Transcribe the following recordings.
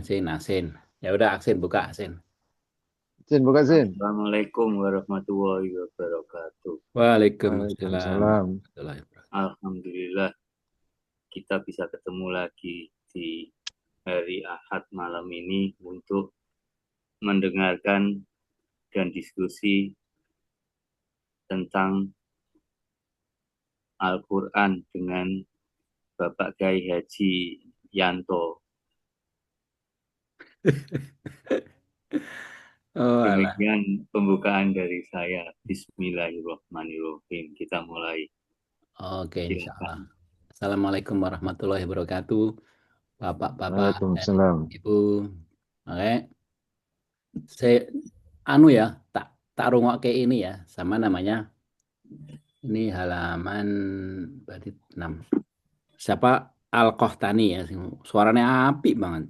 Asin. Ya udah, Aksin buka Aksin. Sin, buka Sin. Assalamualaikum warahmatullahi wabarakatuh. Waalaikumsalam Waalaikumsalam. warahmatullahi wabarakatuh. Alhamdulillah kita bisa ketemu lagi di hari Ahad malam ini untuk mendengarkan dan diskusi tentang Al-Quran dengan Bapak Kiai Haji Yanto. Oh, alah. Demikian pembukaan dari saya. Bismillahirrahmanirrahim. Kita mulai. Oke, insya Allah. Silakan. Assalamualaikum warahmatullahi wabarakatuh. Bapak-bapak dan Waalaikumsalam. ibu. Oke, saya ya, tak tak rungokke ini ya, sama namanya. Ini halaman berarti 6. Siapa Al-Qahtani ya, suaranya apik banget.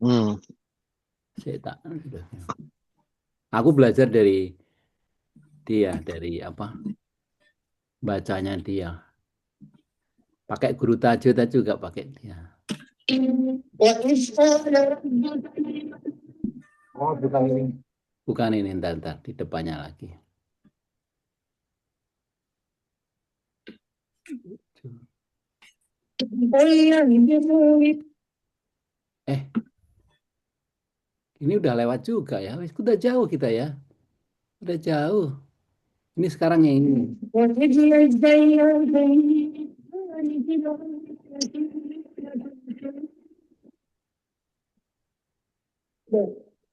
Hmm. Saya tak. Aku belajar dari dia, dari apa? Bacanya dia. Pakai guru tajwid juga pakai dia. Oh, bukan ini. Bukan ini, ntar di depannya lagi. Eh, ini udah lewat juga ya. Udah jauh kita ya. Udah jauh. Ini sekarang yang ini.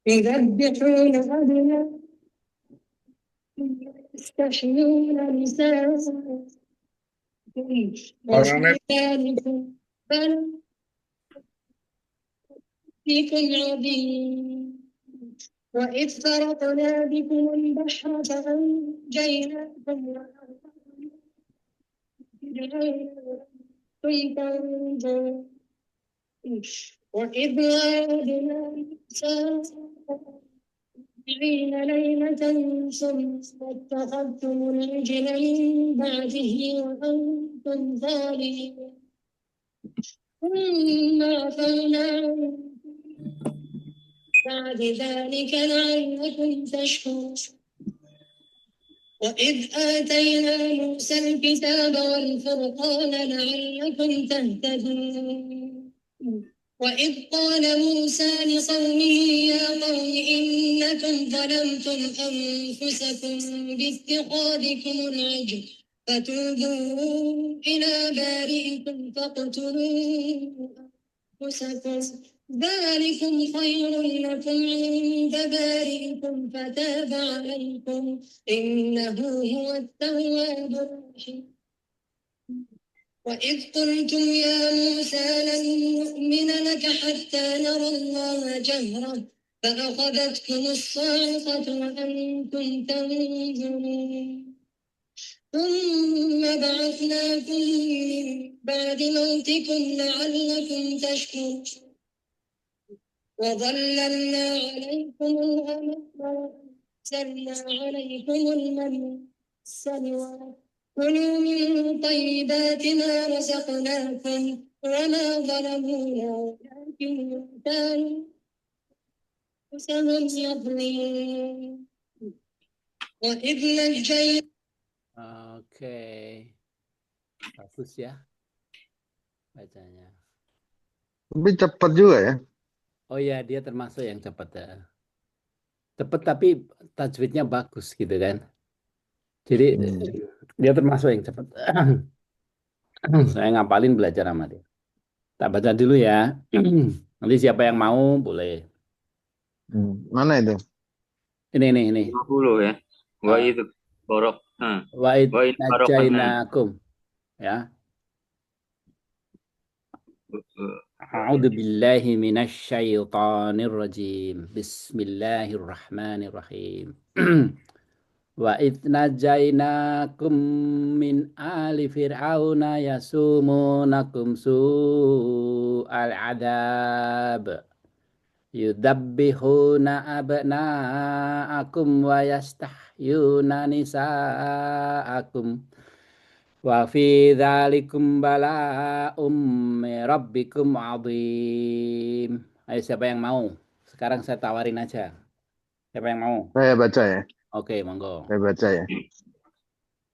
يذبحون أبناءهم يستحيون نساءهم وفي ذلك بل فيكم عظيم وإذ فرقنا بكم البحر فأنجيناكم وأنتم وإذ وعدنا موسى 40 ليلة ثم اتخذتم العجل من بعده وأنتم ظالمون ثم عفونا عنكم بعد ذلك لعلكم تشكرون وإذ آتينا موسى الكتاب والفرقان لعلكم تهتدون وإذ قال موسى لقومه يا قوم إنكم ظلمتم أنفسكم باتخاذكم العجل فتوبوا إلى بارئكم فاقتلوا أنفسكم ذلكم خير لكم عند بارئكم فتاب عليكم إنه هو التواب الرحيم وإذ قلتم يا موسى لن نؤمن لك حتى نرى الله جهرة فأخذتكم الصاعقة وأنتم تنظرون ثم بعثناكم من بعد موتكم لعلكم تشكرون وظللنا عليكم الغمام وأنزلنا عليكم المن والسلوى كلوا من طيبات ما رزقناكم وما ظلمونا ولكن كانوا أنفسهم يظلمون وإذ نجينا Oke. Bagus ya bacanya. Tapi cepat juga ya. Oh ya, dia termasuk yang cepat ya. Cepat tapi tajwidnya bagus gitu kan. Jadi dia termasuk yang cepat. Saya ngapalin belajar sama dia. Tak baca dulu ya. Nanti siapa yang mau boleh. Mana itu? Ini. 50 ya. Wa Uh, itu borok. Wa'id Wa itu barokna. najainakum. Ya. A'udzu billahi minasy syaithanir rajim. Bismillahirrahmanirrahim. Wa idz najainakum min ali fir'auna yasumunakum su'al adzab yudabbihuna abna'akum wa yastahyuna nisa'akum wa fi dzalikum bala'um min rabbikum 'adzim. Ayo siapa yang mau? Sekarang saya tawarin aja. Siapa yang mau? Saya baca ya. Oke, monggo. Saya baca ya.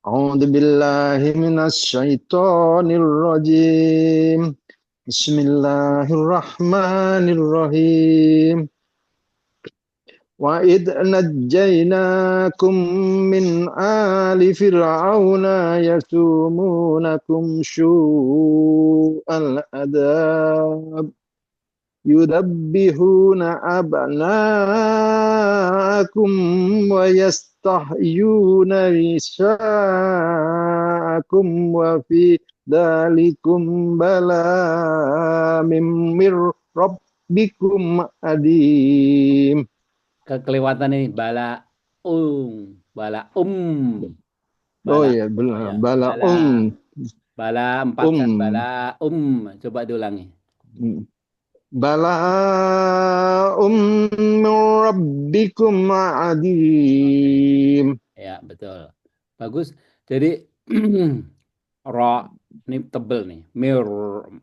A'udzu billahi minasyaitonir rajim. Bismillahirrahmanirrahim. وإذ نجيناكم من آل فرعون يسومونكم سوء العذاب يذبحون أبناءكم ويستحيون نساءكم وفي ذلكم بلاء من ربكم عظيم. Kelewatan ini bala bala Oh bala iya, ya, bala bala 4 kan bala coba diulangi. bala min rabbikum adim. Ya, betul. Bagus. Jadi ro ini tebel nih.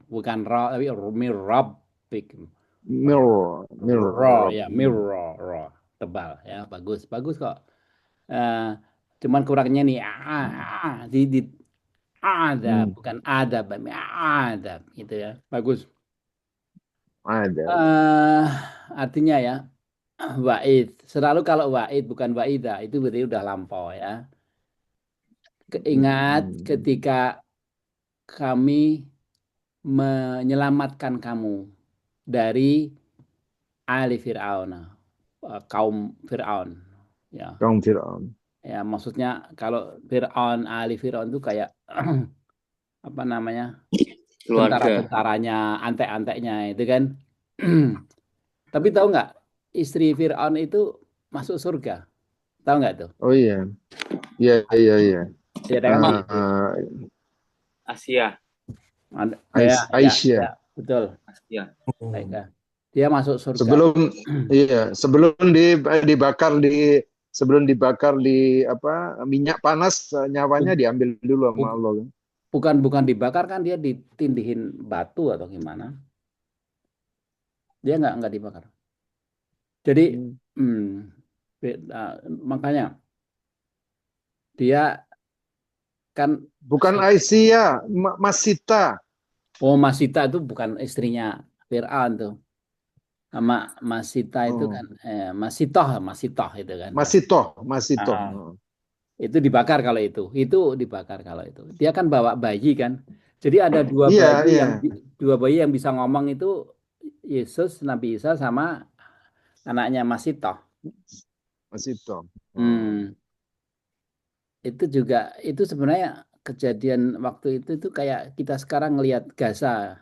Bukan ro tapi mir rabbik. Ro ya, ro tebal ya, bagus. Bagus kok. Cuman kurangnya nih di ada bukan ada gitu ya. Bagus. Ada. Artinya ya wa'id. Selalu kalau wa'id bukan wa'idah itu berarti udah lampau ya. Ingat ketika kami menyelamatkan kamu dari Ali Fir'aun, kaum Fir'aun. Ya, Kaum Fir'aun. ya maksudnya kalau Fir'aun, Ali Fir'aun itu kayak apa namanya? Keluarga. Tentara-tentaranya, antek-anteknya itu kan. Tapi tahu nggak, istri Fir'aun itu masuk surga. Tahu nggak tuh? Oh iya. Iya. Ya, kan? Asia. Aisyah. Ya, betul. Asia. Baik, ya. Dia masuk surga. Sebelum dibakar di minyak panas, nyawanya diambil dulu sama Allah. Bukan dibakar kan, dia ditindihin batu atau gimana? Dia nggak dibakar. Jadi makanya dia kan bukan Aisyah, Masita. Oh, Masita itu bukan istrinya Fir'aun tuh. Sama Masita itu kan Masitoh itu kan. Masitoh. Itu dibakar kalau itu. Itu dibakar kalau itu. Dia kan bawa bayi kan. Jadi ada dua bayi yang bisa ngomong itu, Yesus, Nabi Isa sama anaknya Masitoh. Masitoh. Itu juga itu sebenarnya kejadian waktu itu kayak kita sekarang ngelihat Gaza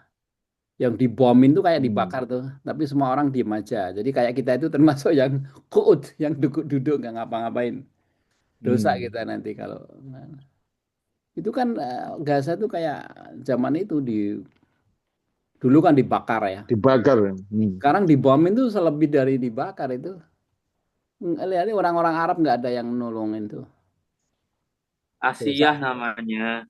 yang dibomin tuh kayak dibakar tuh, tapi semua orang diem aja. Jadi kayak kita itu termasuk yang kuut, yang duduk nggak ngapa-ngapain. Dosa kita nanti kalau itu kan Gaza tuh kayak zaman itu dulu kan dibakar ya. Dibakar. Sekarang dibomin tuh selebih dari dibakar itu. Lihat orang-orang Arab nggak ada yang nolongin tuh. Asia namanya.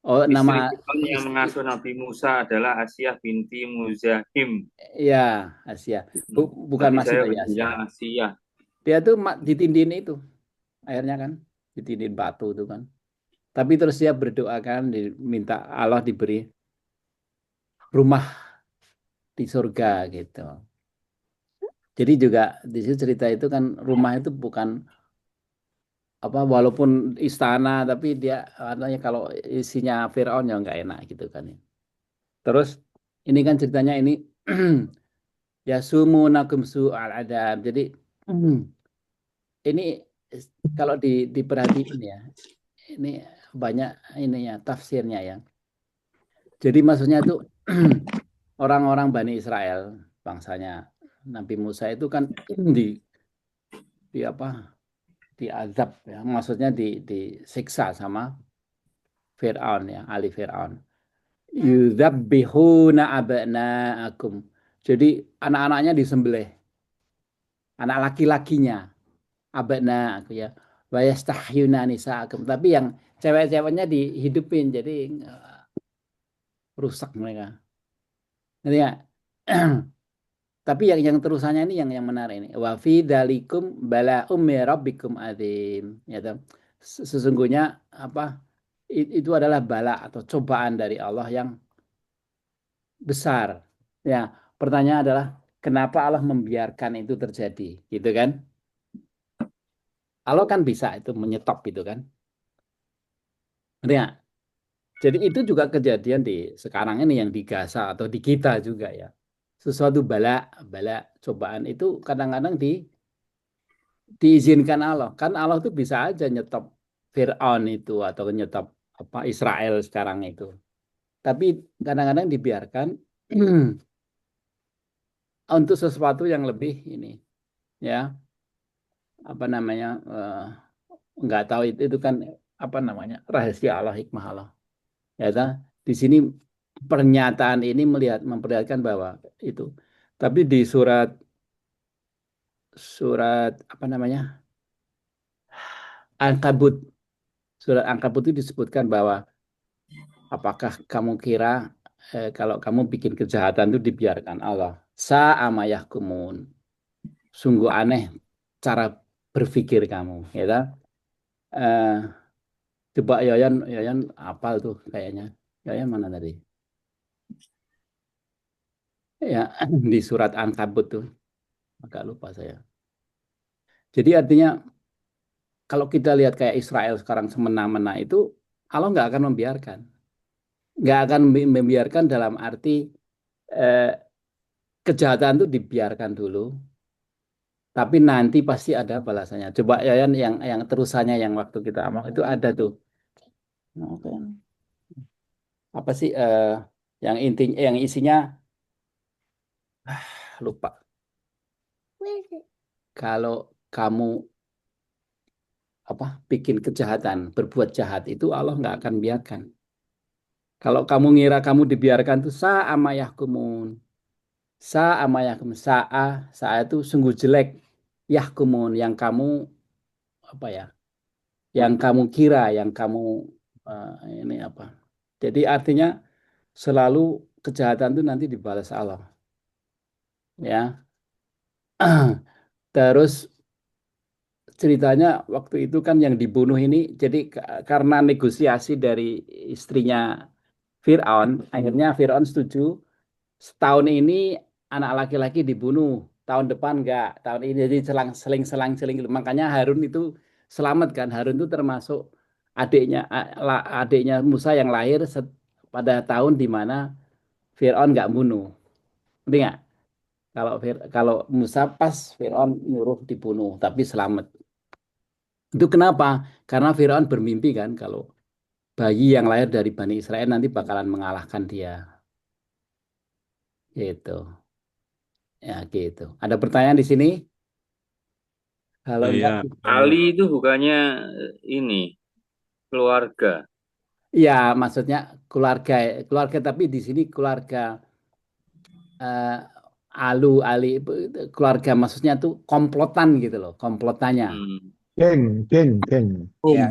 Oh, nama Istri yang mengasuh Nabi Musa adalah Asia binti Muzahim. Iya, Asia. Bukan Masih ya, Asia. Dia tuh ditindihin itu. Akhirnya kan ditindihin batu itu kan. Tapi terus dia berdoa kan, diminta Allah diberi rumah di surga gitu. Jadi juga di situ cerita itu kan rumah itu bukan apa, walaupun istana tapi dia katanya kalau isinya Firaun ya nggak enak gitu kan. Terus ini kan ceritanya ini ya sumunakum su'al adab. Jadi ini kalau diperhatiin ya, ini banyak ininya tafsirnya ya. Jadi maksudnya itu orang-orang Bani Israel, bangsanya Nabi Musa itu kan di apa? Diazab ya. Maksudnya disiksa sama Fir'aun ya, Ali Fir'aun. Yudzabbihuna abna'akum. Jadi anak-anaknya disembelih. Anak laki-lakinya abna'akum ya. Wa yastahyuna nisa'akum. Tapi yang cewek-ceweknya dihidupin, jadi rusak mereka. Jadi ya, Tapi yang terusannya ini yang menarik ini. Wa fi dzalikum bala'um min rabbikum adzim. Ya toh. Sesungguhnya apa? Itu adalah bala atau cobaan dari Allah yang besar. Ya, pertanyaan adalah kenapa Allah membiarkan itu terjadi, gitu kan? Allah kan bisa itu menyetop itu kan. Ngerti nggak? Jadi itu juga kejadian di sekarang ini yang di Gaza atau di kita juga ya. Sesuatu bala, bala cobaan itu kadang-kadang diizinkan Allah. Kan Allah tuh bisa aja nyetop Fir'aun itu atau nyetop apa Israel sekarang itu. Tapi kadang-kadang dibiarkan untuk sesuatu yang lebih ini ya apa namanya nggak tahu itu kan apa namanya rahasia Allah hikmah Allah ya kan? Di sini pernyataan ini memperlihatkan bahwa itu tapi di surat surat apa namanya Ankabut surat Ankabut itu disebutkan bahwa apakah kamu kira kalau kamu bikin kejahatan itu dibiarkan Allah sa'amayahkumun sungguh aneh cara berpikir kamu ya kan? Eh, Coba Yayan, Yayan apal tuh kayaknya. Yayan mana tadi? Ya, di surat Ankabut tuh. Agak lupa saya. Jadi artinya kalau kita lihat kayak Israel sekarang semena-mena itu, Allah nggak akan membiarkan. Nggak akan membiarkan dalam arti eh, kejahatan itu dibiarkan dulu. Tapi nanti pasti ada balasannya. Coba Yayan yang terusannya yang waktu kita amal itu ada tuh. Oke. Apa sih yang intinya yang isinya lupa. Kalau kamu apa bikin kejahatan, berbuat jahat itu Allah nggak akan biarkan. Kalau kamu ngira kamu dibiarkan tuh sa'amayahkumun. Sa'amayahkumun. Sa'a itu sungguh jelek. Yahkumun yang kamu apa ya? Yang kamu kira, yang kamu eh, ini apa? Jadi artinya selalu kejahatan itu nanti dibalas Allah, ya. Terus ceritanya waktu itu kan yang dibunuh ini jadi karena negosiasi dari istrinya Fir'aun, akhirnya Fir'aun setuju setahun ini anak laki-laki dibunuh, tahun depan enggak, tahun ini jadi seling-seling makanya Harun itu selamat kan. Harun itu termasuk adiknya adiknya Musa yang lahir pada tahun di mana Fir'aun nggak bunuh. Ngerti nggak? Kalau Musa pas Fir'aun nyuruh dibunuh tapi selamat. Itu kenapa? Karena Firaun bermimpi kan kalau bayi yang lahir dari Bani Israel nanti bakalan mengalahkan dia. Gitu. Ya gitu. Ada pertanyaan di sini? Kalau Oh enggak, ya, Ali itu bukannya ini keluarga. ya maksudnya keluarga, keluarga tapi di sini keluarga eh, Ali keluarga maksudnya tuh komplotan gitu loh, komplotannya. Hmm. Geng. Ya,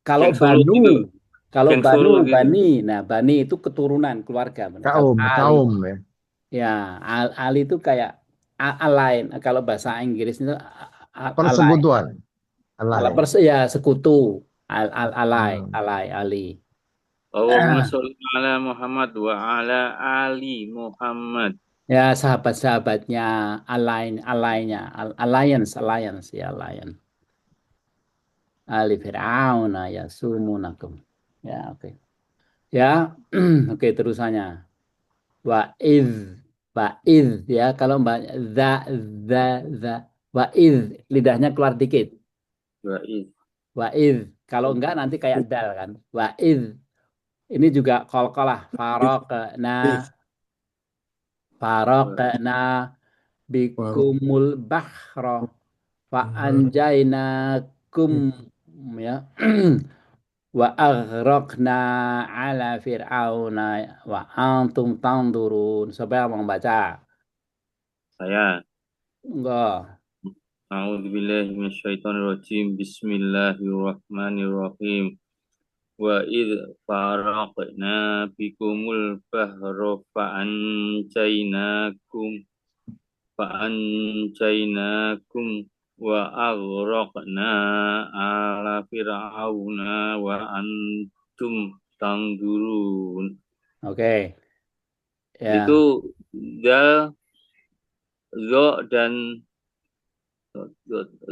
kalau Geng Solo Banu, gitu. kalau Geng Banu, Solo gitu. Bani, nah Bani itu keturunan keluarga. Kalau Ali Kaum ya. ya, Ali itu kayak alain. Kalau bahasa Inggris itu alay. Persekutuan. Ala Alay. ya sekutu. Alay, Hmm. Ali. Allahumma sholli ala Muhammad wa ala ali Muhammad. Ya, sahabat-sahabatnya alaynya, alliance ya, alliance. Ali Fir'aun ya sumunakum. Ya, oke. Ya, oke terusannya. Wa iz ya kalau mbak za za za wa iz lidahnya keluar dikit. Baiz. Waiz. Kalau enggak nanti kayak dal kan. Waiz. Ini juga qalqalah. Faraqna bikumul bahra. Fa'anjainakum. Ya. Wa aghraqna ala fir'auna wa antum tanzurun. Siapa yang mau baca? Saya. Enggak. A'udzubillahi minasyaitonirrajim. Bismillahirrahmanirrahim. Wa idh faraqna bikumul bahra fa'anjainakum فأنجيناكم وأغرقنا آل فرعون وأنتم تنظرون. Oke, ya. Itu dal, zo dan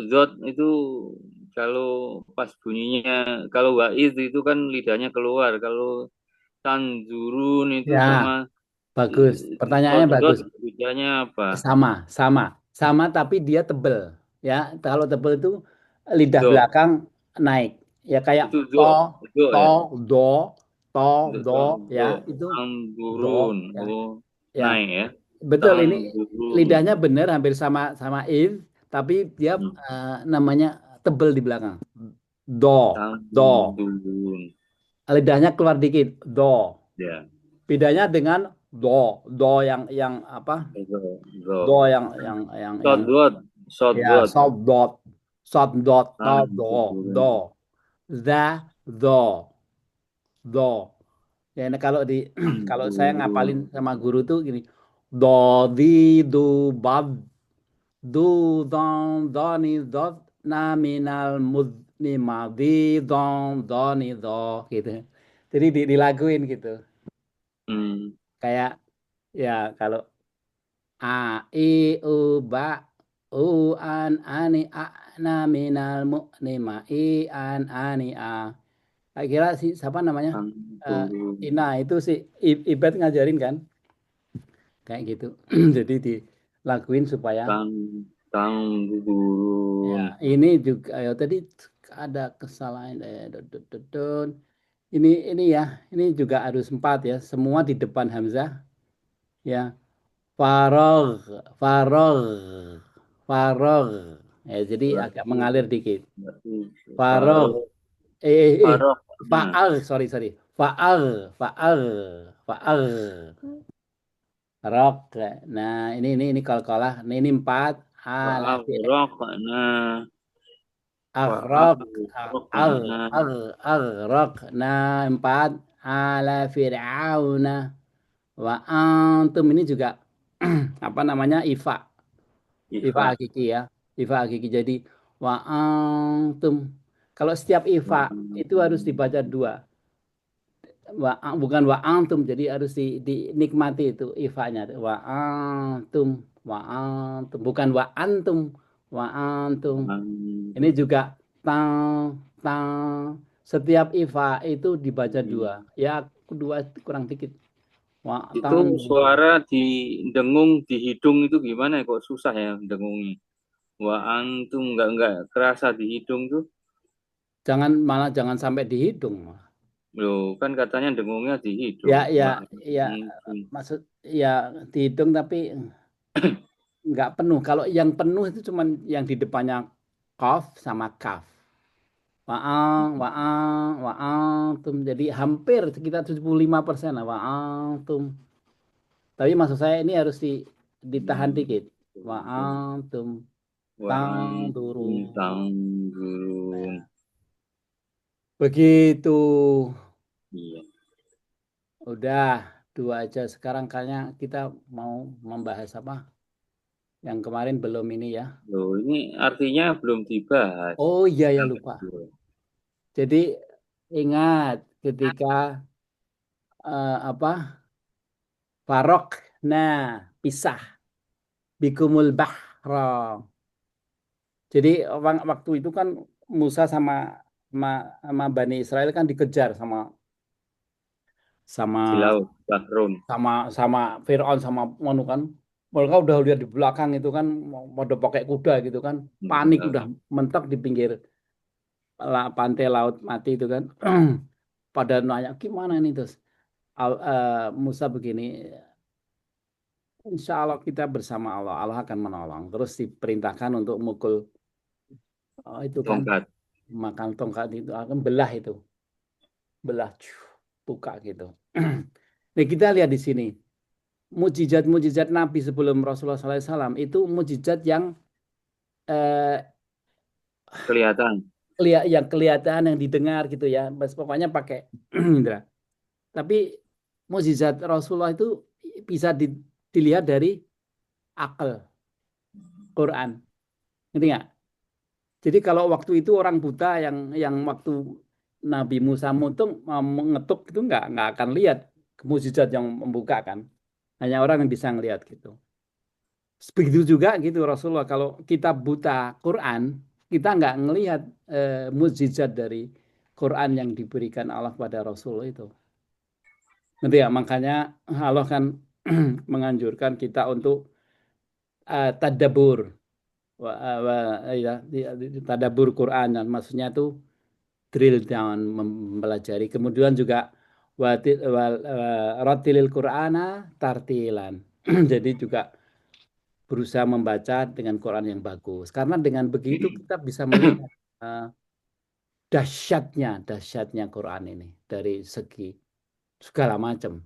zot itu kalau pas bunyinya, kalau waiz itu kan lidahnya keluar, kalau tanzurun itu Ya, sama bagus. Pertanyaannya zot bagus. lidahnya apa? Sama, tapi dia tebel. Ya, kalau tebel itu lidah Do, belakang naik. Ya kayak itu to, do to, ya, do, to, do, ya do, itu do, tanzurun, ya, oh ya. naik ya, Betul, ini tanzurun, lidahnya benar hampir sama sama if, tapi dia namanya tebel di belakang. Do, do. tanzurun, Lidahnya keluar dikit, do. ya, Bedanya dengan do yang apa? Do do, yang sodot, ya sodot, soft dot, to, do, tanzurun, the, do, do. Ya, nah kalau di kalau saya tanzurun, ngapalin sama guru tuh gini, do, di, do, bad, do, don, doni, dot, na, minal, mud, ni, ma, di, don, doni, do, gitu. Jadi dilaguin gitu. hmm, Kayak ya kalau a, i, u, ba, u, ani, a, na, minal, mu, ni, ma, i, ani, a. Saya kira si siapa namanya? Eh, tanzurun, Ina itu si Ibet ngajarin kan? Kayak gitu. Jadi dilakuin supaya ya tanzurun, ini juga ya tadi ada kesalahan ini ya ini juga harus empat ya semua di depan Hamzah ya farog farog farog ya jadi agak berarti mengalir dikit berarti farog Farok, eh Farok, nah, faal sorry faal faal faal rok nah ini kol-kolah nah, ini empat ala Farok, nah, Aghraq, Farok, ag, nah, ag, aghraqna empat ala fir'auna wa antum ini juga apa namanya ifa Ifa, hakiki ya ifa hakiki jadi wa antum kalau setiap ifa itu harus dibaca dua bukan wa antum jadi harus dinikmati itu ifanya wa antum bukan wa antum ini juga tang tang setiap ifa itu dibaca dua. Ya kedua kurang dikit. Wah, itu tang suara di dengung di hidung itu gimana ya? Kok susah ya dengungnya? Wa antum nggak kerasa di hidung tuh. jangan sampai di hidung. Loh, kan katanya dengungnya di hidung. Ya ya Wa ya antum. maksud ya di hidung tapi nggak penuh. Kalau yang penuh itu cuman yang di depannya kaf sama kaf. Waang tum. Jadi hampir sekitar 75% lah tum. Tapi maksud saya ini harus ditahan dikit. Tum. Wa Tang antum turun. tanggurun. Begitu. Iya. Udah dua aja. Sekarang kayaknya kita mau membahas apa? Yang kemarin belum ini ya. Loh, ini artinya belum dibahas. Oh iya ya Yang lupa. kedua. Jadi ingat ketika apa? Farok. Nah, pisah. Bikumul bahra. Jadi waktu itu kan Musa sama, sama Bani Israel kan dikejar sama Di sama laut, Bahrun. sama sama Firaun sama Manu kan mereka udah lihat di belakang itu kan pada pakai kuda gitu kan panik udah mentok di pinggir pantai laut mati itu kan pada nanya gimana ini terus Musa begini Insya Allah kita bersama Allah Allah akan menolong terus diperintahkan untuk mukul itu kan Tongkat. makan tongkat itu akan belah itu belah buka gitu nah kita lihat di sini mujizat-mujizat Nabi sebelum Rasulullah SAW itu mujizat yang eh, Kelihatan. yang kelihatan, yang didengar gitu ya. Pokoknya pakai indra. Tapi mujizat Rasulullah itu bisa dilihat dari akal. Quran. Ngerti nggak? Jadi kalau waktu itu orang buta yang waktu Nabi Musa mutung mengetuk itu nggak akan lihat mukjizat yang membuka kan. Hanya orang yang bisa ngelihat gitu. Begitu juga gitu Rasulullah. Kalau kita buta Quran, kita nggak ngelihat mukjizat dari Quran yang diberikan Allah pada Rasulullah itu. Nanti ya makanya Allah kan menganjurkan kita untuk tadabbur, ya, tadabbur Quran, dan maksudnya itu drill down, mempelajari. Kemudian juga ratilil Qur'ana tartilan. Jadi juga berusaha membaca dengan Quran yang bagus. Karena dengan begitu kita bisa melihat eh, dahsyatnya Quran ini dari segi segala macam,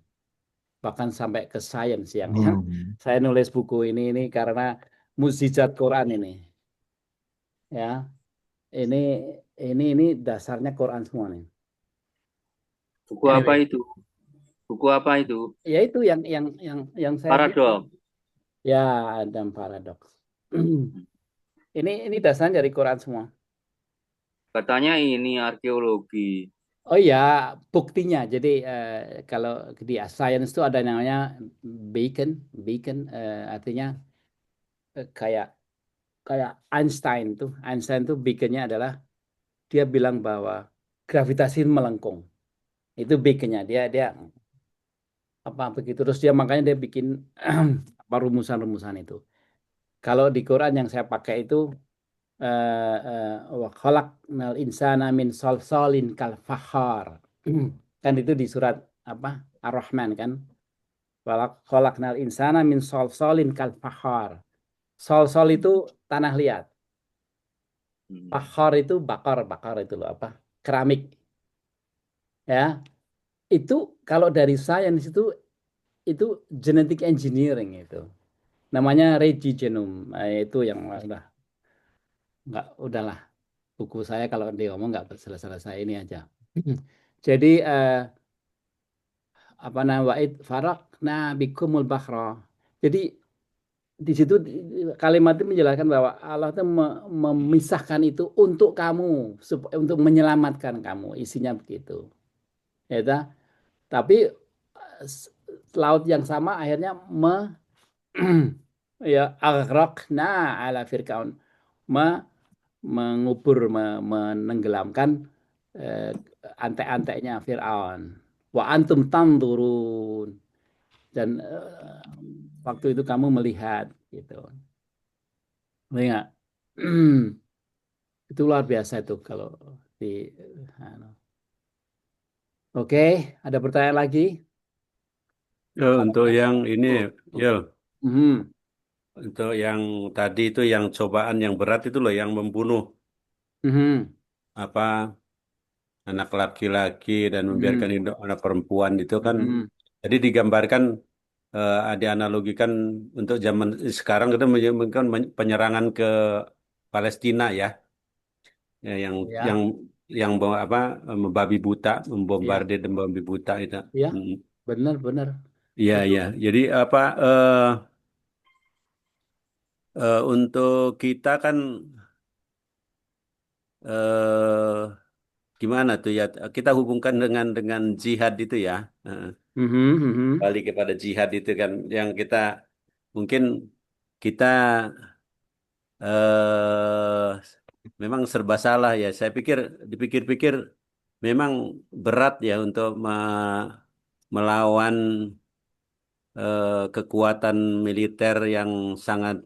bahkan sampai ke sains yang Hmm. saya nulis buku ini karena mukjizat Quran ini, ya. Ini ini dasarnya Quran semua nih. Buku apa Anyway, itu? Buku apa itu? ya itu yang saya bilang, Paradok. ya Adam paradoks. Ini dasarnya dari Quran semua. Katanya ini arkeologi. Oh ya, buktinya. Jadi kalau di science itu ada namanya beacon, beacon artinya kayak kayak Einstein tuh. Einstein tuh beaconnya adalah dia bilang bahwa gravitasi melengkung. Itu beaconnya. Dia dia apa begitu. Terus dia makanya dia bikin apa rumusan-rumusan itu. Kalau di Quran yang saya pakai itu wa khalaqnal insana min salsalin kal fakhar. Kan itu di surat apa? Ar-Rahman kan. Khalaqnal insana min salsalin kal fakhar. Salsal itu tanah liat. Hmm. Fakhar itu bakar itu loh apa? Keramik, ya. Itu kalau dari sains itu genetic engineering itu. Namanya Reggie Genome. Itu yang udah nggak udahlah, buku saya kalau dia ngomong nggak selesai ini aja. Jadi apa namanya wa'id farakna bikumul bahra. Jadi di situ kalimat itu menjelaskan bahwa Allah itu memisahkan itu untuk kamu, untuk menyelamatkan kamu, isinya begitu. Ya, ta? Tapi s- laut yang sama akhirnya ya aghraqna ala fir'aun, mengubur, menenggelamkan eh, antek-anteknya Fir'aun. Wa antum tanzurun, dan waktu itu kamu melihat gitu. Ingat. Itu luar biasa itu kalau di anu. Oke, ada pertanyaan lagi? Ya, untuk yang ini, ya, Mhm, untuk yang tadi itu yang cobaan yang berat itu loh, yang membunuh mhm, apa anak laki-laki dan membiarkan mhm, hidup anak perempuan itu kan, mhm. jadi digambarkan, dianalogikan untuk zaman sekarang itu menyebutkan penyerangan ke Palestina ya, ya yang Ya, apa membabi buta, ya, membombardir dan membabi buta itu. ya, Mm. benar-benar Iya, betul. iya. Jadi apa untuk kita kan gimana tuh ya, kita hubungkan dengan jihad itu ya. Mhm, mhm. Balik kepada jihad itu kan yang kita mungkin kita eh memang serba salah ya. Saya pikir dipikir-pikir memang berat ya untuk melawan kekuatan militer yang sangat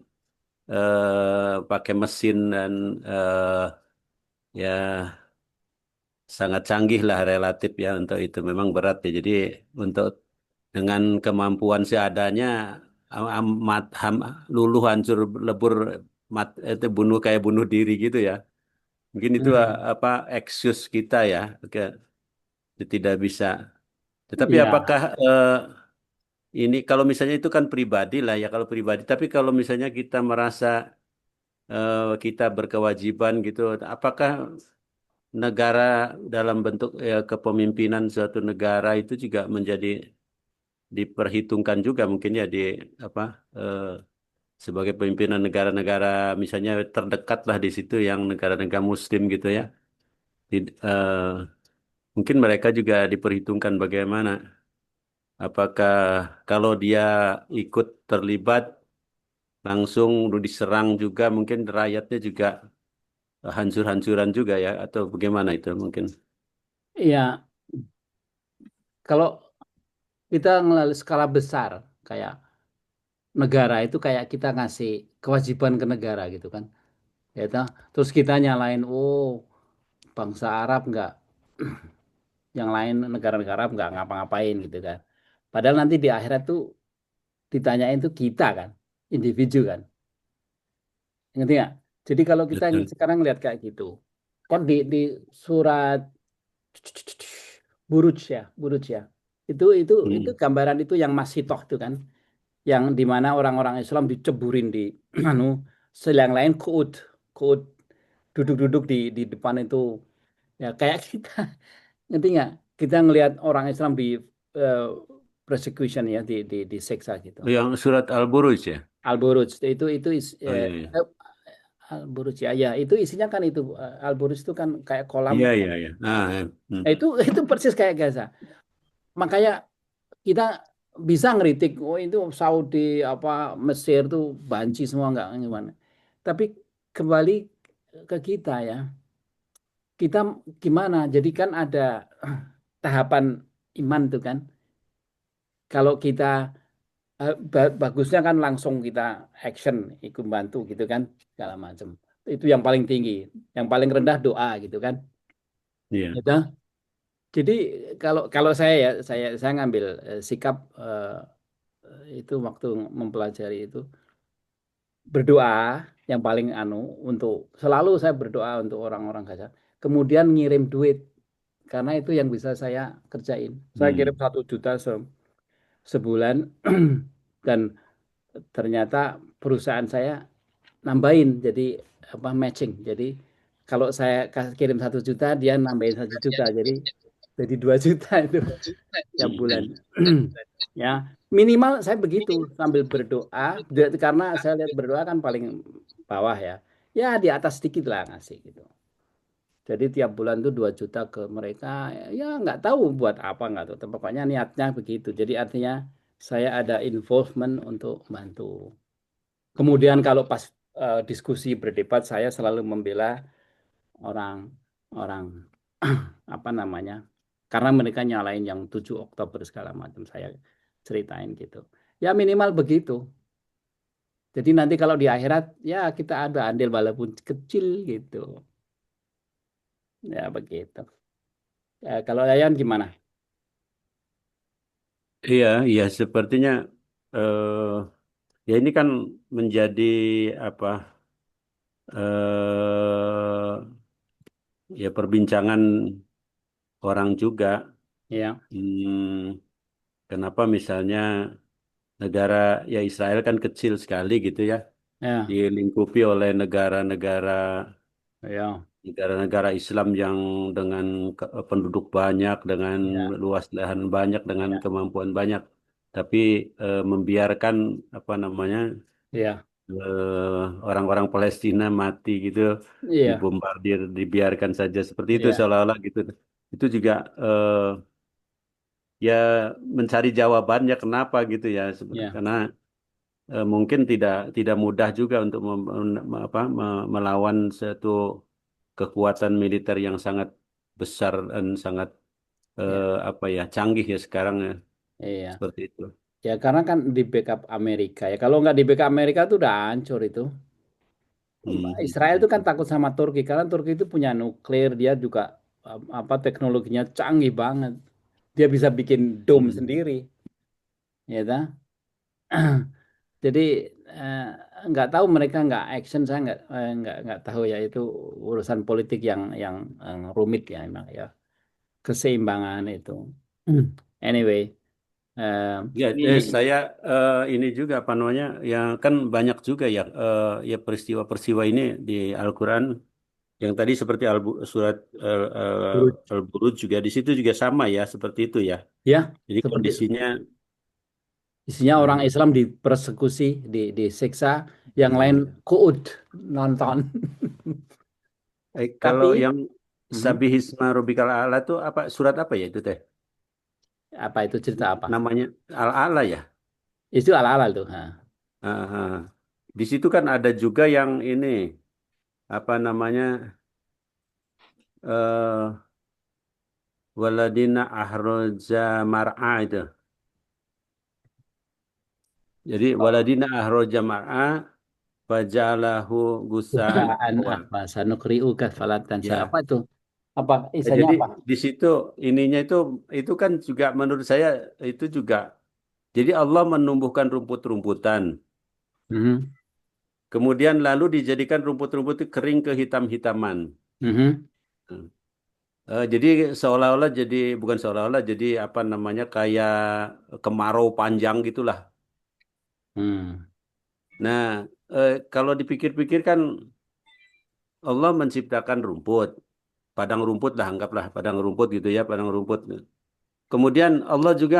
pakai mesin dan ya sangat canggih lah relatif ya untuk itu memang berat ya. Jadi untuk dengan kemampuan seadanya amat luluh hancur lebur itu bunuh kayak bunuh diri gitu ya. Mungkin itu Mhm. apa excuse kita ya. Oke, itu tidak bisa. Tetapi Ya, apakah ini kalau misalnya itu kan pribadi lah ya kalau pribadi. Tapi kalau misalnya kita merasa kita berkewajiban gitu, apakah negara dalam bentuk kepemimpinan suatu negara itu juga menjadi diperhitungkan juga mungkin ya di apa sebagai pimpinan negara-negara misalnya terdekat lah di situ yang negara-negara Muslim gitu ya. Mungkin mereka juga diperhitungkan bagaimana. Apakah kalau dia ikut terlibat langsung diserang juga mungkin rakyatnya juga hancur-hancuran juga ya atau bagaimana itu mungkin. Iya, kalau kita melalui skala besar, kayak negara itu kayak kita ngasih kewajiban ke negara gitu kan. Ya toh. Terus kita nyalain, oh bangsa Arab nggak, yang lain negara-negara Arab nggak ngapa-ngapain gitu kan. Padahal nanti di akhirat tuh ditanyain tuh kita kan, individu kan. Ngerti nggak? Jadi kalau kita Betul. sekarang lihat kayak gitu, kan di surat Buruj ya, Buruj ya. Itu Hmm. gambaran itu yang masih toh itu kan, yang dimana orang-orang Islam diceburin di anu, yang lain kuut duduk-duduk di depan itu, ya kayak kita. Ngerti nggak? Kita ngelihat orang Islam di eh, persecution ya, diseksa gitu. Yang surat Al-Buruj ya. Al-Buruj itu Oh iya iya. Al-Buruj ya, ya itu isinya kan itu, Al-Buruj itu kan kayak kolam. Iya iya iya. Hmm. Nah, itu persis kayak Gaza. Makanya kita bisa ngeritik, oh itu Saudi apa Mesir tuh banci semua nggak gimana. Tapi kembali ke kita ya, kita gimana? Jadi kan ada tahapan iman tuh kan. Kalau kita bagusnya kan langsung kita action, ikut bantu gitu kan, segala macam. Itu yang paling tinggi. Yang paling rendah doa gitu kan. Iya. Gitu. Jadi kalau kalau saya ya, saya ngambil sikap itu waktu mempelajari itu, berdoa yang paling anu, untuk selalu saya berdoa untuk orang-orang Gaza. Kemudian ngirim duit karena itu yang bisa saya kerjain. Saya kirim Hmm. 1 juta sebulan dan ternyata perusahaan saya nambahin jadi apa, matching. Jadi kalau saya kirim 1 juta, dia nambahin 1 juta, jadi 2 juta itu tiap bulan. Hmm. Ya, minimal saya begitu sambil berdoa. Karena saya lihat berdoa kan paling bawah ya. Ya di atas sedikit lah ngasih gitu. Jadi tiap bulan tuh 2 juta ke mereka. Ya nggak tahu buat apa, nggak tahu. Pokoknya niatnya begitu. Jadi artinya saya ada involvement untuk bantu. Kemudian kalau pas diskusi berdebat, saya selalu membela orang orang apa namanya, karena mereka nyalain yang 7 Oktober segala macam, saya ceritain gitu. Ya minimal begitu. Jadi nanti kalau di akhirat ya kita ada andil walaupun kecil gitu. Ya begitu. Ya, kalau Yayan gimana? Iya, iya sepertinya ya ini kan menjadi apa ya perbincangan orang juga. Ya, Hmm, kenapa misalnya negara ya Israel kan kecil sekali gitu ya, ya, dilingkupi oleh negara-negara ya, negara-negara Islam yang dengan penduduk banyak, dengan ya, luas lahan banyak, dengan ya, kemampuan banyak, tapi membiarkan apa namanya ya, orang-orang Palestina mati gitu, iya, dibombardir, dibiarkan saja seperti itu iya, seolah-olah gitu. Itu juga ya mencari jawabannya kenapa gitu ya, iya, karena mungkin tidak tidak mudah juga untuk melawan satu kekuatan militer yang sangat besar dan sangat iya, apa ya canggih ya sekarang ya iya. seperti itu. Ya karena kan di backup Amerika ya. Kalau nggak di backup Amerika tuh udah hancur itu. Hmm, Israel hmm, itu kan hmm. takut sama Turki karena Turki itu punya nuklir, dia juga apa, teknologinya canggih banget. Dia bisa bikin dom Hmm. sendiri, ya ta? Jadi eh, nggak tahu mereka nggak action, saya nggak tahu ya, itu urusan politik yang rumit ya emang ya, keseimbangan itu. Anyway, eh, Ya, ini saya ini juga apa namanya, yang kan banyak juga ya ya peristiwa-peristiwa ini di Al-Quran yang tadi seperti surat buruk Al-Buruj juga di situ juga sama ya seperti itu ya. ya Jadi seperti kondisinya Isinya orang Hmm. Islam dipersekusi, disiksa, yang Iya, lain iya. kuud nonton. Kalau Tapi yang mhm, Sabihisma Rabbikal A'la itu apa surat apa ya itu teh? apa itu cerita apa? Namanya Al-A'la ya? Itu ala-ala tuh. Nah. Ah, ah. Di situ kan ada juga yang ini apa namanya eh waladina ahroja mar'a itu. Jadi waladina ahroja mar'a fajalahu gusaan Bukaan ahwa. apa? Sanukriuka falantansa. Apa Ya. itu? Apa isanya Jadi apa? di situ ininya itu kan juga menurut saya itu juga. Jadi Allah menumbuhkan rumput-rumputan. Mhm, Kemudian lalu dijadikan rumput-rumput itu kering kehitam-hitaman. mhm, Jadi seolah-olah jadi bukan seolah-olah jadi apa namanya kayak kemarau panjang gitulah. hmm. Nah, kalau dipikir-pikir kan Allah menciptakan rumput, padang rumput lah anggaplah padang rumput gitu ya, padang rumput. Kemudian Allah juga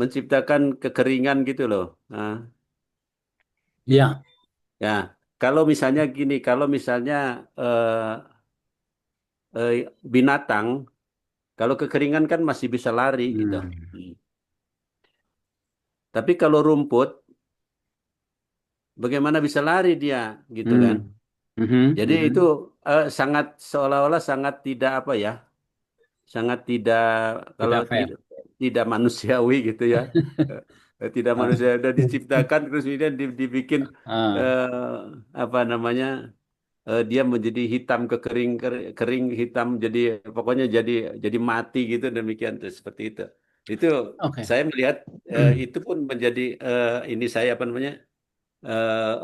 menciptakan kekeringan gitu loh. Nah, Ya. ya, kalau misalnya gini, kalau misalnya binatang, kalau kekeringan kan masih bisa lari gitu. Hmm. Hmm. Tapi kalau rumput, bagaimana bisa lari dia gitu kan? Hmm. Mhm, Jadi itu mhm. sangat seolah-olah sangat tidak apa ya, sangat tidak kalau Tidak fair. tidak manusiawi gitu ya. Tidak Ah, manusia udah diciptakan terus kemudian dibikin ah, eh, apa namanya dia menjadi hitam kekering kering hitam jadi pokoknya jadi mati gitu demikian tuh seperti itu. Itu oke. saya melihat itu pun menjadi ini saya apa namanya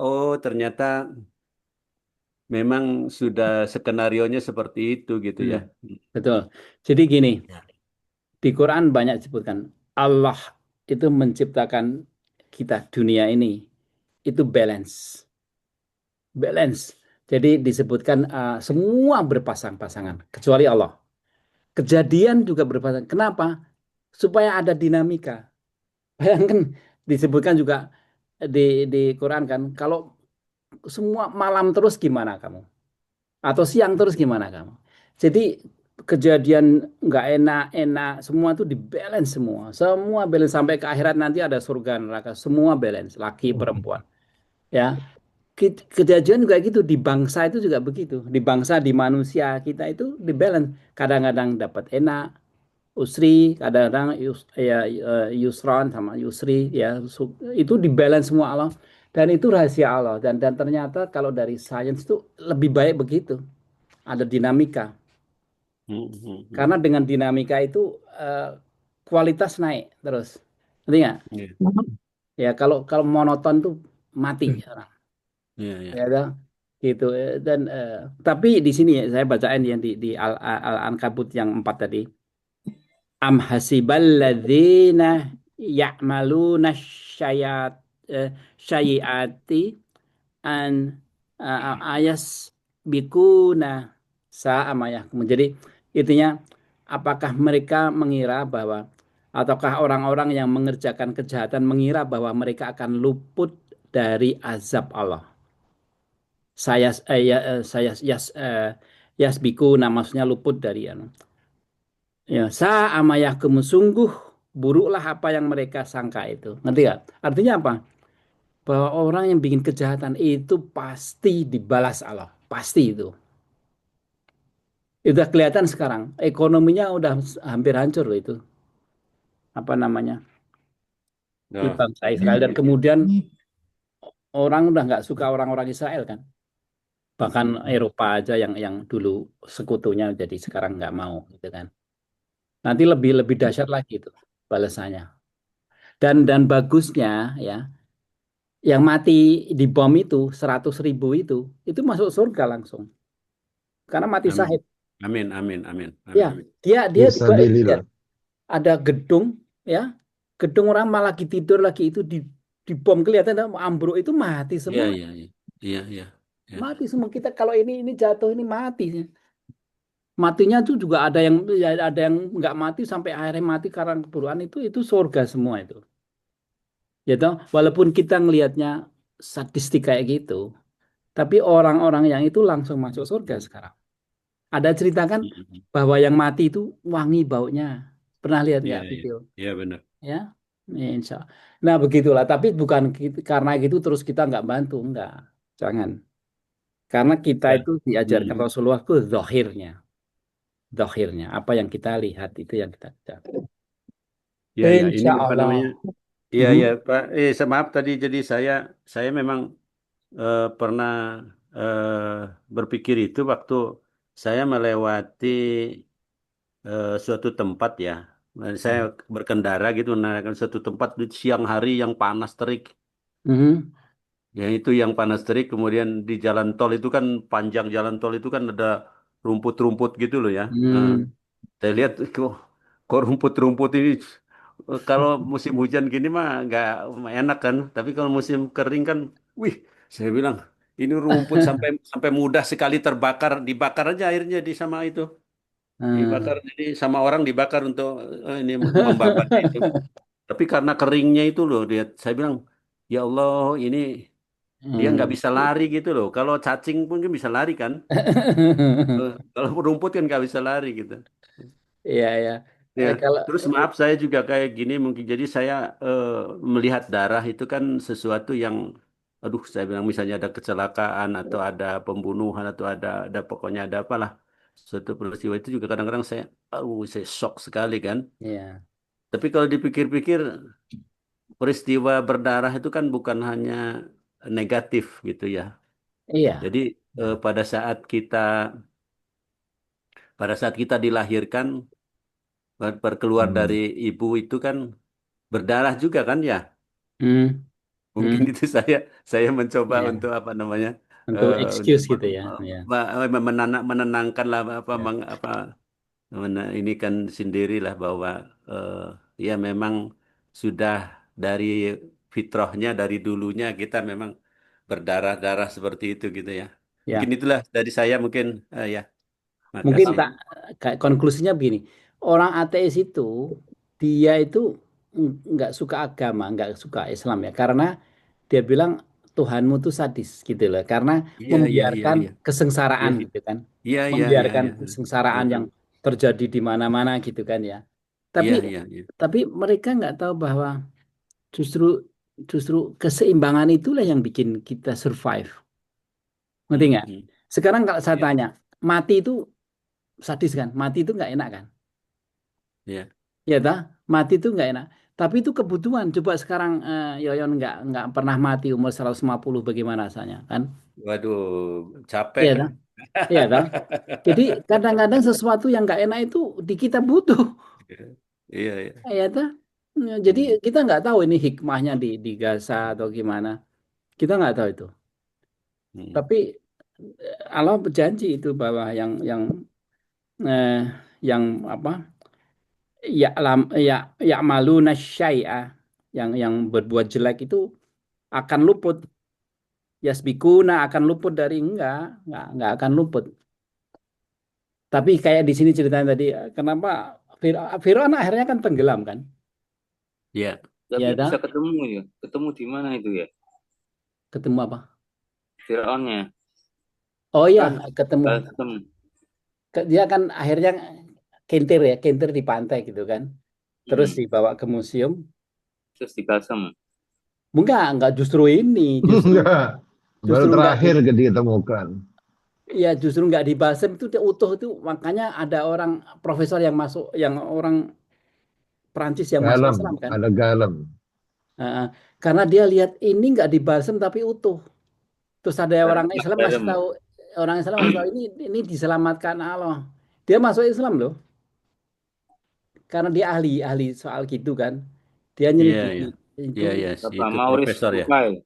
oh ternyata memang sudah skenarionya seperti itu gitu Hmm, ya. betul. Jadi gini, Ya. di Quran banyak disebutkan Allah itu menciptakan kita dunia ini itu balance, balance. Jadi disebutkan semua berpasang-pasangan kecuali Allah. Kejadian juga berpasang. Kenapa? Supaya ada dinamika. Bayangkan disebutkan juga di Quran kan, kalau semua malam terus gimana kamu? Atau siang terus gimana kamu? Jadi kejadian nggak enak-enak semua tuh di balance semua. Semua balance sampai ke akhirat nanti ada surga neraka. Semua balance, laki perempuan. Ya, kejadian juga gitu di bangsa itu juga begitu. Di bangsa di manusia kita itu di balance. Kadang-kadang dapat enak, usri, kadang-kadang yusron sama yusri ya itu di balance semua Allah. Dan itu rahasia Allah dan ternyata kalau dari sains itu lebih baik begitu ada dinamika. Hmm, hmm, hmm. Karena dengan dinamika itu eh, kualitas naik terus. Ngerti nggak? Iya, Ya kalau kalau monoton tuh mati orang. iya, iya. Ya toh? Gitu. Dan tapi di sini ya, saya bacain yang di Al-Ankabut yang 4 tadi. Am hasiballadzina ya'maluna syayat syayiati an ayas bikuna sama ya. Jadi intinya apakah mereka mengira bahwa ataukah orang-orang yang mengerjakan kejahatan mengira bahwa mereka akan luput dari azab Allah. Saya yasbikuna maksudnya luput dari anu. Ya, sa'amayahkum sungguh buruklah apa yang mereka sangka itu. Ngerti gak? Artinya apa? Bahwa orang yang bikin kejahatan itu pasti dibalas Allah. Pasti itu. Itu udah kelihatan sekarang. Ekonominya udah hampir hancur loh itu. Apa namanya? Di Oh, bangsa iya, Israel. Dan iya. kemudian orang udah nggak suka orang-orang Israel kan. Bahkan Hmm, hmm. Eropa aja yang dulu sekutunya jadi sekarang nggak mau gitu kan. Nanti lebih lebih dahsyat lagi itu balasannya. Dan bagusnya ya, yang mati di bom itu 100.000 itu masuk surga langsung. Karena mati Amin. syahid. Amin, amin, amin, Ya, amin. dia juga lihat Fisabilillah. ada gedung ya, gedung orang malah lagi tidur lagi itu di bom kelihatan ambruk itu mati Iya, semua. iya, iya. Iya, iya. Iya. Mati semua kita kalau ini jatuh ini mati. Matinya tuh juga ada yang ya, ada yang nggak mati sampai akhirnya mati karena keburukan itu surga semua itu. Ya toh, walaupun kita ngelihatnya statistik kayak gitu, tapi orang-orang yang itu langsung masuk surga sekarang. Ada cerita kan Mm. bahwa yang mati itu wangi baunya. Pernah lihat Iya, nggak iya. video? Iya benar. Ya, insya. Nah begitulah. Tapi bukan karena gitu terus kita nggak bantu, nggak. Jangan. Karena kita Ya. itu diajarkan Hmm. Rasulullah itu zahirnya. Apa yang kita lihat itu yang kita kerjakan. Iya, ya. Ini Insya apa namanya? Allah. Iya, Mhm. iya, Pak. Maaf tadi. Jadi saya memang pernah berpikir itu waktu saya melewati suatu tempat ya. Saya berkendara gitu menarik suatu tempat di siang hari yang panas terik. Mhm. Ya itu yang panas terik. Kemudian di jalan tol itu kan panjang jalan tol itu kan ada rumput-rumput gitu loh ya. Nah, Hmm. saya lihat kok rumput-rumput ini kalau musim hujan gini mah nggak enak kan. Tapi kalau musim kering kan, wih, saya bilang ini rumput sampai sampai mudah sekali terbakar, dibakar aja airnya di sama itu, dibakar Hmm. jadi sama orang dibakar untuk ini membakar itu. Tapi karena keringnya itu loh, dia, saya bilang, ya Allah ini dia nggak Hmm. bisa lari gitu loh. Kalau cacing pun kan bisa lari kan. Kalau rumput kan nggak bisa lari gitu. Iya, ya. Ya, Kalau terus maaf saya juga kayak gini mungkin jadi saya eh, melihat darah itu kan sesuatu yang aduh saya bilang misalnya ada kecelakaan atau ada pembunuhan atau ada pokoknya ada apalah suatu peristiwa itu juga kadang-kadang saya shock sekali kan. iya, Tapi kalau dipikir-pikir peristiwa berdarah itu kan bukan hanya negatif gitu ya. iya. Jadi pada saat kita dilahirkan keluar dari Hmm. ibu itu kan berdarah juga kan ya. Hmm. Mungkin Hmm. itu saya mencoba Iya. untuk apa namanya Untuk untuk excuse gitu ya. Iya. menenangkan lah apa Iya. ini kan sendirilah bahwa eh, ya memang sudah dari fitrahnya dari dulunya kita memang berdarah-darah seperti itu gitu ya. Mungkin Ya. itulah dari saya mungkin ya Mungkin makasih. tak kayak konklusinya begini. Orang ateis itu dia itu nggak suka agama, nggak suka Islam ya, karena dia bilang Tuhanmu tuh sadis gitu loh, karena Iya iya iya membiarkan iya kesengsaraan iya gitu kan, iya iya iya membiarkan iya. kesengsaraan Heeh. yang terjadi di mana-mana gitu kan ya. Tapi Iya iya iya. tapi mereka nggak tahu bahwa justru justru keseimbangan itulah yang bikin kita survive. Ngerti nggak? Mhm. Sekarang kalau saya Iya tanya, mati itu sadis kan? Mati itu nggak enak kan? iya. Ya dah, mati itu nggak enak. Tapi itu kebutuhan. Coba sekarang Yoyon nggak pernah mati umur 150 bagaimana rasanya kan? Waduh, capek. Iya dah, iya dah. Jadi kadang-kadang sesuatu yang nggak enak itu di kita butuh. Iya, iya. Ya dah. Ya, jadi Hmm, kita nggak tahu ini hikmahnya di Gaza atau gimana. Kita nggak tahu itu. hmm. Tapi Allah berjanji itu bahwa eh, yang apa? Ya malu nasyai'ah yang berbuat jelek itu akan luput. Yasbikuna akan luput dari enggak akan luput. Tapi kayak di sini ceritanya tadi, kenapa Firaun akhirnya kan tenggelam kan? Iya, Tapi Ya bisa dah, ketemu ya. Ketemu di mana itu ya? ketemu apa? Firaunnya. Oh iya, Kan ketemu. balsem. Dia kan akhirnya kintir ya, kintir di pantai gitu kan. Terus Hmm. dibawa ke museum. Terus di balsem. Enggak justru ini, justru Enggak. Baru justru enggak di terakhir ditemukan. ya justru enggak dibasem itu dia utuh itu makanya ada orang profesor yang masuk yang orang Perancis yang masuk Galam, Islam kan. ada galam. Heeh. Karena dia lihat ini nggak dibalsem tapi utuh. Terus ada orang Karena Islam ngasih garam. tahu, orang Islam ngasih tahu ini diselamatkan Allah. Dia masuk Islam loh, karena dia ahli soal gitu kan. Dia iya, nyelidiki iya. itu. Iya, iya, Apa? itu Maurice profesor ya. Bucaille.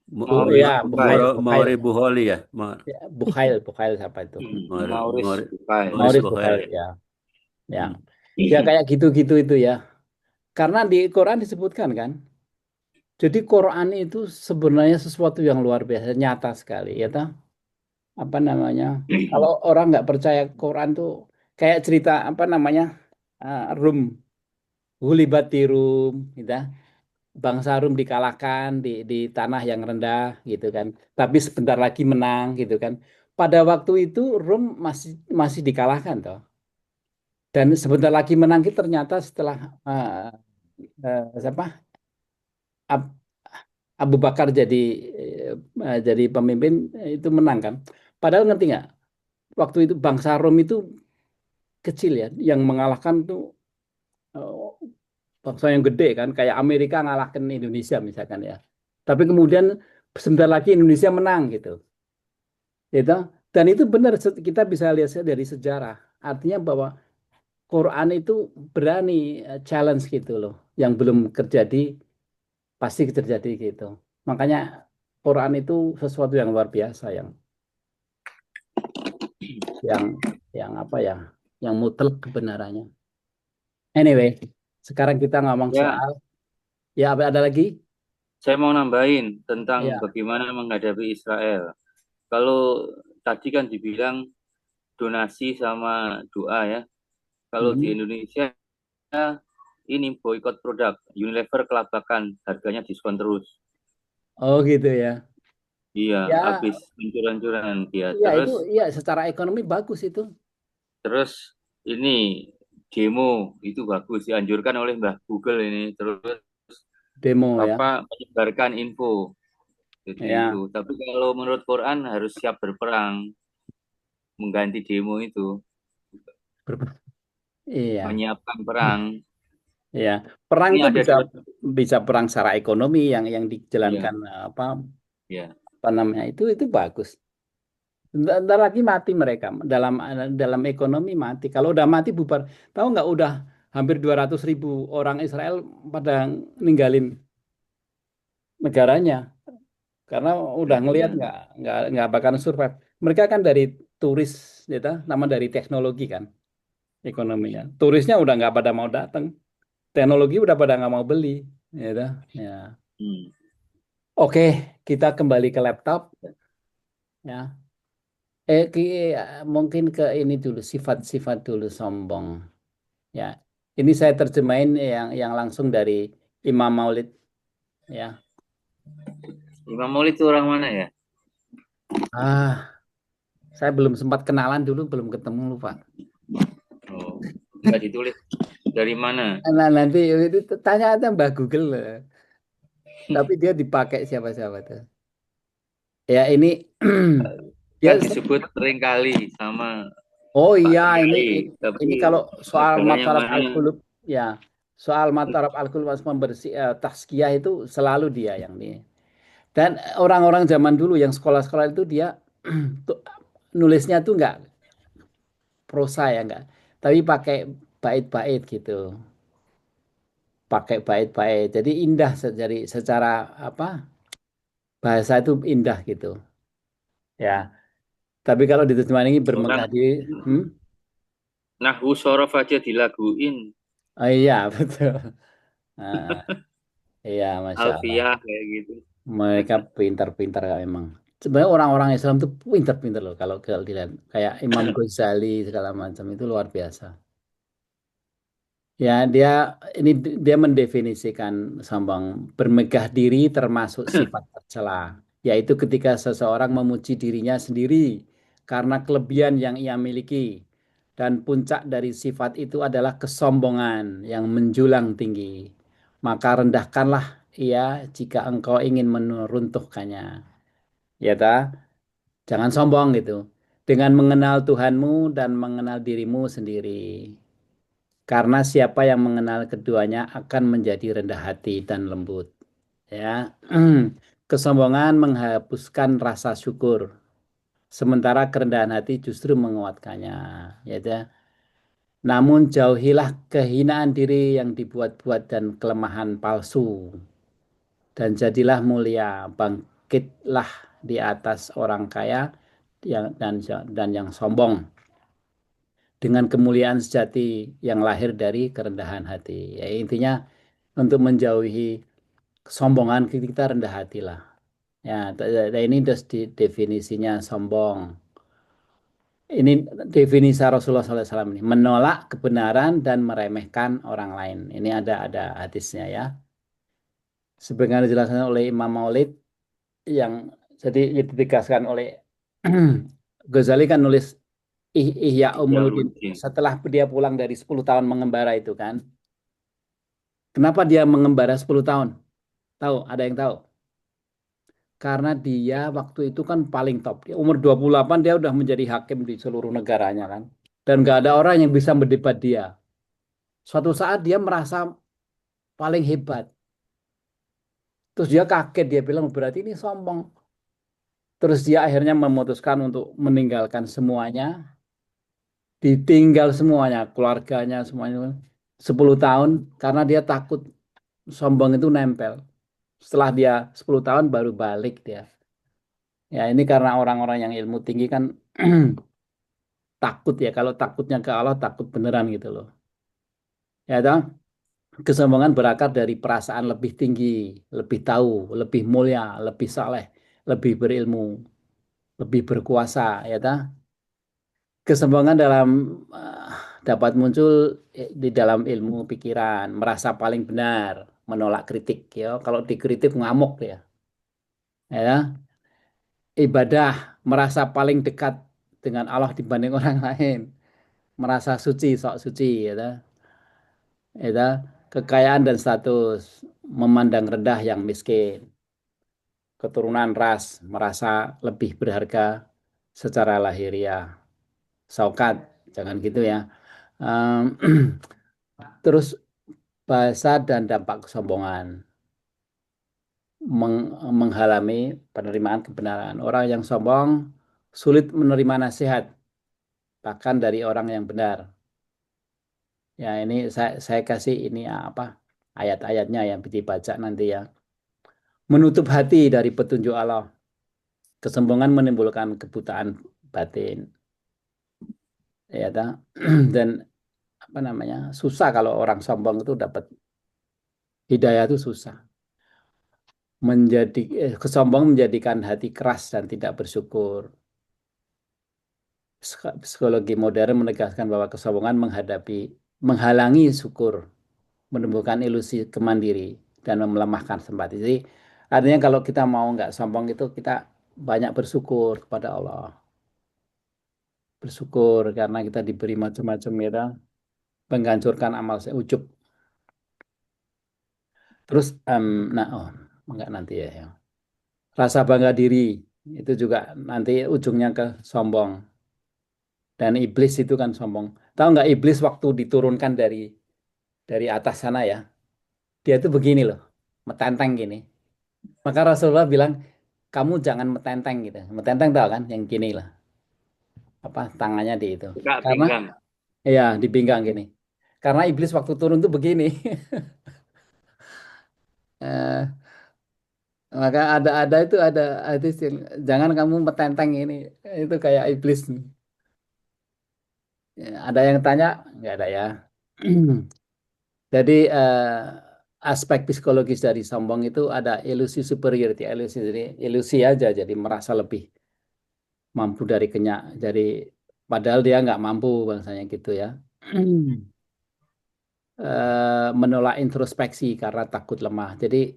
Mauri, Maurice Ya, Bucaille. Mauri Buholi ya. Ya, Bukhail siapa itu? Maurice Mauri, Bucaille. Maurice Maurice Buholi. Bukhail ya, ya, Hmm. ya kayak gitu-gitu itu ya. Karena di Quran disebutkan kan. Jadi Quran itu sebenarnya sesuatu yang luar biasa, nyata sekali ya toh. Apa namanya? Kalau orang nggak percaya Quran tuh kayak cerita apa namanya? Rum, Gulibati Rum, gitu. bangsa Rum dikalahkan di tanah yang rendah gitu kan. Tapi sebentar lagi menang gitu kan. Pada waktu itu Rum masih masih dikalahkan toh. Dan sebentar lagi menang itu ternyata setelah siapa Ab- Abu Bakar jadi pemimpin itu menang kan. Padahal ngerti nggak? Waktu itu bangsa Rom itu kecil ya, yang mengalahkan tuh eh, bangsa yang gede kan, kayak Amerika ngalahkan Indonesia misalkan ya. Tapi kemudian sebentar lagi Indonesia menang gitu, gitu. Dan itu benar kita bisa lihat dari sejarah. Artinya bahwa Quran itu berani challenge gitu loh, yang belum terjadi pasti terjadi gitu. Makanya Quran itu sesuatu yang luar biasa, yang yang apa ya, yang mutlak kebenarannya. Anyway, sekarang kita ngomong Ya, soal, ya apa ada lagi? saya mau nambahin tentang Ya. bagaimana menghadapi Israel. Kalau tadi kan dibilang donasi sama doa ya. Kalau di Hmm. Indonesia ini boykot produk Unilever kelabakan, harganya diskon terus. Oh gitu ya. Iya, Ya, habis hancur-hancuran dia. ya itu Terus ya secara ekonomi bagus itu terus ini demo itu bagus dianjurkan oleh Mbah Google ini. Terus demo ya. apa menyebarkan info. Jadi itu. Ya, Tapi kalau menurut Quran harus siap berperang, mengganti demo itu, ber- iya, menyiapkan perang. iya. Perang Ini itu ada bisa dua, bisa perang secara ekonomi yang ya, dijalankan apa ya. apa namanya itu bagus. Ntar lagi mati mereka dalam ekonomi mati. Kalau udah mati bubar. Tahu nggak udah hampir 200.000 orang Israel pada ninggalin negaranya karena udah ngelihat Kasihan. nggak bakalan survive. Mereka kan dari turis, gitu, nama dari teknologi kan ekonominya. Turisnya udah nggak pada mau datang, teknologi udah pada nggak mau beli, gitu. Ya. Hmm. Oke, kita kembali ke laptop, ya. Mungkin ke ini dulu sifat-sifat dulu sombong, ya. Ini saya terjemahin yang langsung dari Imam Maulid, ya. Imam Maulid itu orang mana ya? Ah, saya belum sempat kenalan dulu, belum ketemu lupa. Oh, nggak ditulis dari mana? Nah, nanti itu tanya aja Mbah Google. Tapi dia dipakai siapa-siapa tuh. Ya ini dia Kan disebut sering kali sama oh Pak iya Kiai, ini tapi kalau soal ajarannya Matarab mana? Al-Qulub ya soal Matarab Al-Qulub membersih tazkiyah itu selalu dia yang ini. Dan orang-orang zaman dulu yang sekolah-sekolah itu dia tuh, nulisnya tuh nggak prosa ya nggak, tapi pakai bait-bait gitu, pakai bait-bait. Jadi indah dari secara apa bahasa itu indah gitu. Ya, tapi kalau diterjemahkan ini Orang bermegah diri, hmm? Nahwu sorof aja dilaguin, Oh iya betul. Nah, iya, masya Allah. Alfiyah kayak gitu. Mereka pintar-pintar Kak, memang. Sebenarnya orang-orang Islam tuh pintar-pintar loh kalau dilihat. Kayak Imam Ghazali segala macam itu luar biasa. Ya dia mendefinisikan sombong bermegah diri termasuk sifat tercela, yaitu ketika seseorang memuji dirinya sendiri karena kelebihan yang ia miliki. Dan puncak dari sifat itu adalah kesombongan yang menjulang tinggi. Maka rendahkanlah ia jika engkau ingin meruntuhkannya. Ya ta, jangan sombong gitu. Dengan mengenal Tuhanmu dan mengenal dirimu sendiri. Karena siapa yang mengenal keduanya akan menjadi rendah hati dan lembut. Ya, kesombongan menghapuskan rasa syukur, sementara kerendahan hati justru menguatkannya. Ya, ta. Namun jauhilah kehinaan diri yang dibuat-buat dan kelemahan palsu. Dan jadilah mulia, bangkitlah di atas orang kaya dan yang sombong dengan kemuliaan sejati yang lahir dari kerendahan hati. Ya, intinya untuk menjauhi kesombongan kita rendah hati lah. Ya, ini definisinya sombong. Ini definisi Rasulullah SAW ini menolak kebenaran dan meremehkan orang lain. Ini ada hadisnya ya. sebagaimana dijelaskan oleh Imam Maulid yang jadi ditegaskan oleh Ghazali kan nulis Ihya Ya, Ulumuddin mungkin. setelah dia pulang dari 10 tahun mengembara itu kan. Kenapa dia mengembara 10 tahun? Tahu? Ada yang tahu? Karena dia waktu itu kan paling top. Dia umur 28 dia udah menjadi hakim di seluruh negaranya kan. Dan nggak ada orang yang bisa mendebat dia. Suatu saat dia merasa paling hebat. Terus dia kaget, dia bilang berarti ini sombong. Terus dia akhirnya memutuskan untuk meninggalkan semuanya, ditinggal semuanya, keluarganya semuanya 10 tahun karena dia takut sombong itu nempel. Setelah dia 10 tahun baru balik dia. Ya ini karena orang-orang yang ilmu tinggi kan takut ya, kalau takutnya ke Allah takut beneran gitu loh. Ya toh? Kesombongan berakar dari perasaan lebih tinggi, lebih tahu, lebih mulia, lebih saleh, lebih berilmu, lebih berkuasa, ya toh? Kesombongan eh, dapat muncul di dalam ilmu pikiran, merasa paling benar, menolak kritik ya. Kalau dikritik ngamuk ya. Ya, ibadah merasa paling dekat dengan Allah dibanding orang lain, merasa suci, sok suci ya toh. Ya toh? Kekayaan dan status, memandang rendah yang miskin, keturunan ras, merasa lebih berharga secara lahiriah. Saukat, jangan gitu ya. Em, Terus bahasa dan dampak kesombongan menghalami penerimaan kebenaran. Orang yang sombong sulit menerima nasihat, bahkan dari orang yang benar. Ya ini saya kasih ini apa ayat-ayatnya yang dibaca nanti ya. Menutup hati dari petunjuk Allah. Kesombongan menimbulkan kebutaan batin. Ya, dan apa namanya susah kalau orang sombong itu dapat hidayah itu susah. Kesombong menjadikan hati keras dan tidak bersyukur. Psikologi modern menegaskan bahwa kesombongan menghalangi syukur, menumbuhkan ilusi kemandiri dan melemahkan simpati. Jadi artinya kalau kita mau nggak sombong itu kita banyak bersyukur kepada Allah. Bersyukur karena kita diberi macam-macam ya, menghancurkan amal ujub. Terus nah enggak nanti ya, ya. Rasa bangga diri itu juga nanti ujungnya ke sombong. Dan iblis itu kan sombong. Tahu nggak iblis waktu diturunkan dari atas sana ya, dia itu begini loh, metenteng gini. Maka Rasulullah bilang, kamu jangan metenteng gitu. Metenteng tahu kan, yang gini lah, apa tangannya di itu. Kak Karena pinggang. ya di pinggang gini. Karena iblis waktu turun tuh begini. Eh, Maka ada itu ada hadis yang jangan kamu metenteng ini. Itu kayak iblis. Ya, ada yang tanya? Nggak ada ya. Jadi aspek psikologis dari sombong itu ada ilusi superiority, ilusi jadi ilusi aja, jadi merasa lebih mampu dari kenyak, jadi padahal dia nggak mampu bangsanya gitu ya. Menolak introspeksi karena takut lemah. Jadi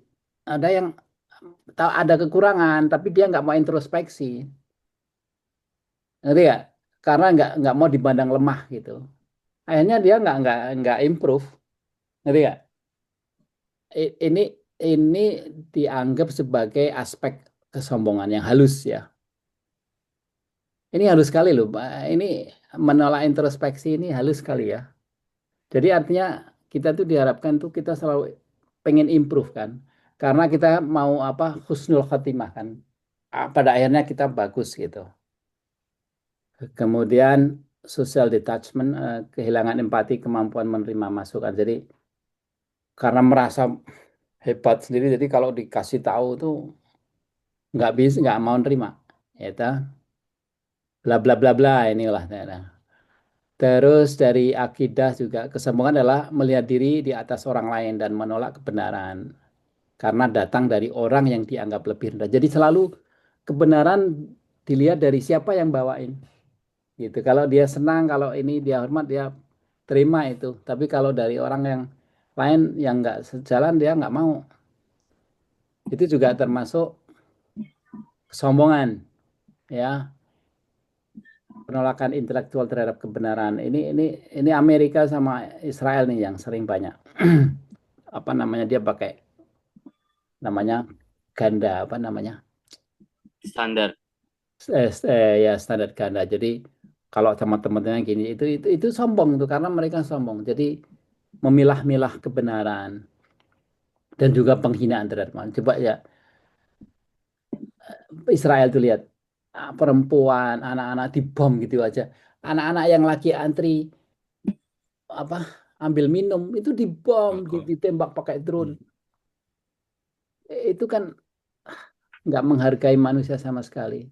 ada yang tahu ada kekurangan, tapi dia nggak mau introspeksi, ngerti ya? Karena nggak mau dipandang lemah gitu. Akhirnya dia nggak improve, ngerti ya? Ini dianggap sebagai aspek kesombongan yang halus ya. Ini halus sekali loh, Pak. Ini menolak introspeksi ini halus sekali ya. Jadi artinya kita tuh diharapkan tuh kita selalu pengen improve kan. Karena kita mau apa husnul khotimah kan. Pada akhirnya kita bagus gitu. Kemudian social detachment, kehilangan empati, kemampuan menerima masukan. Jadi karena merasa hebat sendiri, jadi kalau dikasih tahu tuh nggak bisa, nggak mau nerima. Ya, toh. Bla bla bla bla inilah. Nah. Terus dari akidah juga kesombongan adalah melihat diri di atas orang lain dan menolak kebenaran karena datang dari orang yang dianggap lebih rendah. Jadi selalu kebenaran dilihat dari siapa yang bawain. Gitu. Kalau dia senang, kalau ini dia hormat, dia terima itu. Tapi kalau dari orang yang lain yang nggak sejalan, dia nggak mau. itu juga termasuk kesombongan, ya, penolakan intelektual terhadap kebenaran. Ini Amerika sama Israel nih yang sering banyak apa namanya, dia pakai namanya ganda, apa namanya, Standar. ya standar ganda. Jadi kalau sama teman-teman gini, itu sombong tuh, karena mereka sombong. Jadi memilah-milah kebenaran dan juga penghinaan terhadap manusia. Coba ya, Israel tuh lihat, perempuan, anak-anak dibom gitu aja. Anak-anak yang lagi antri apa ambil minum itu dibom, ditembak pakai drone. Itu kan nggak menghargai manusia sama sekali.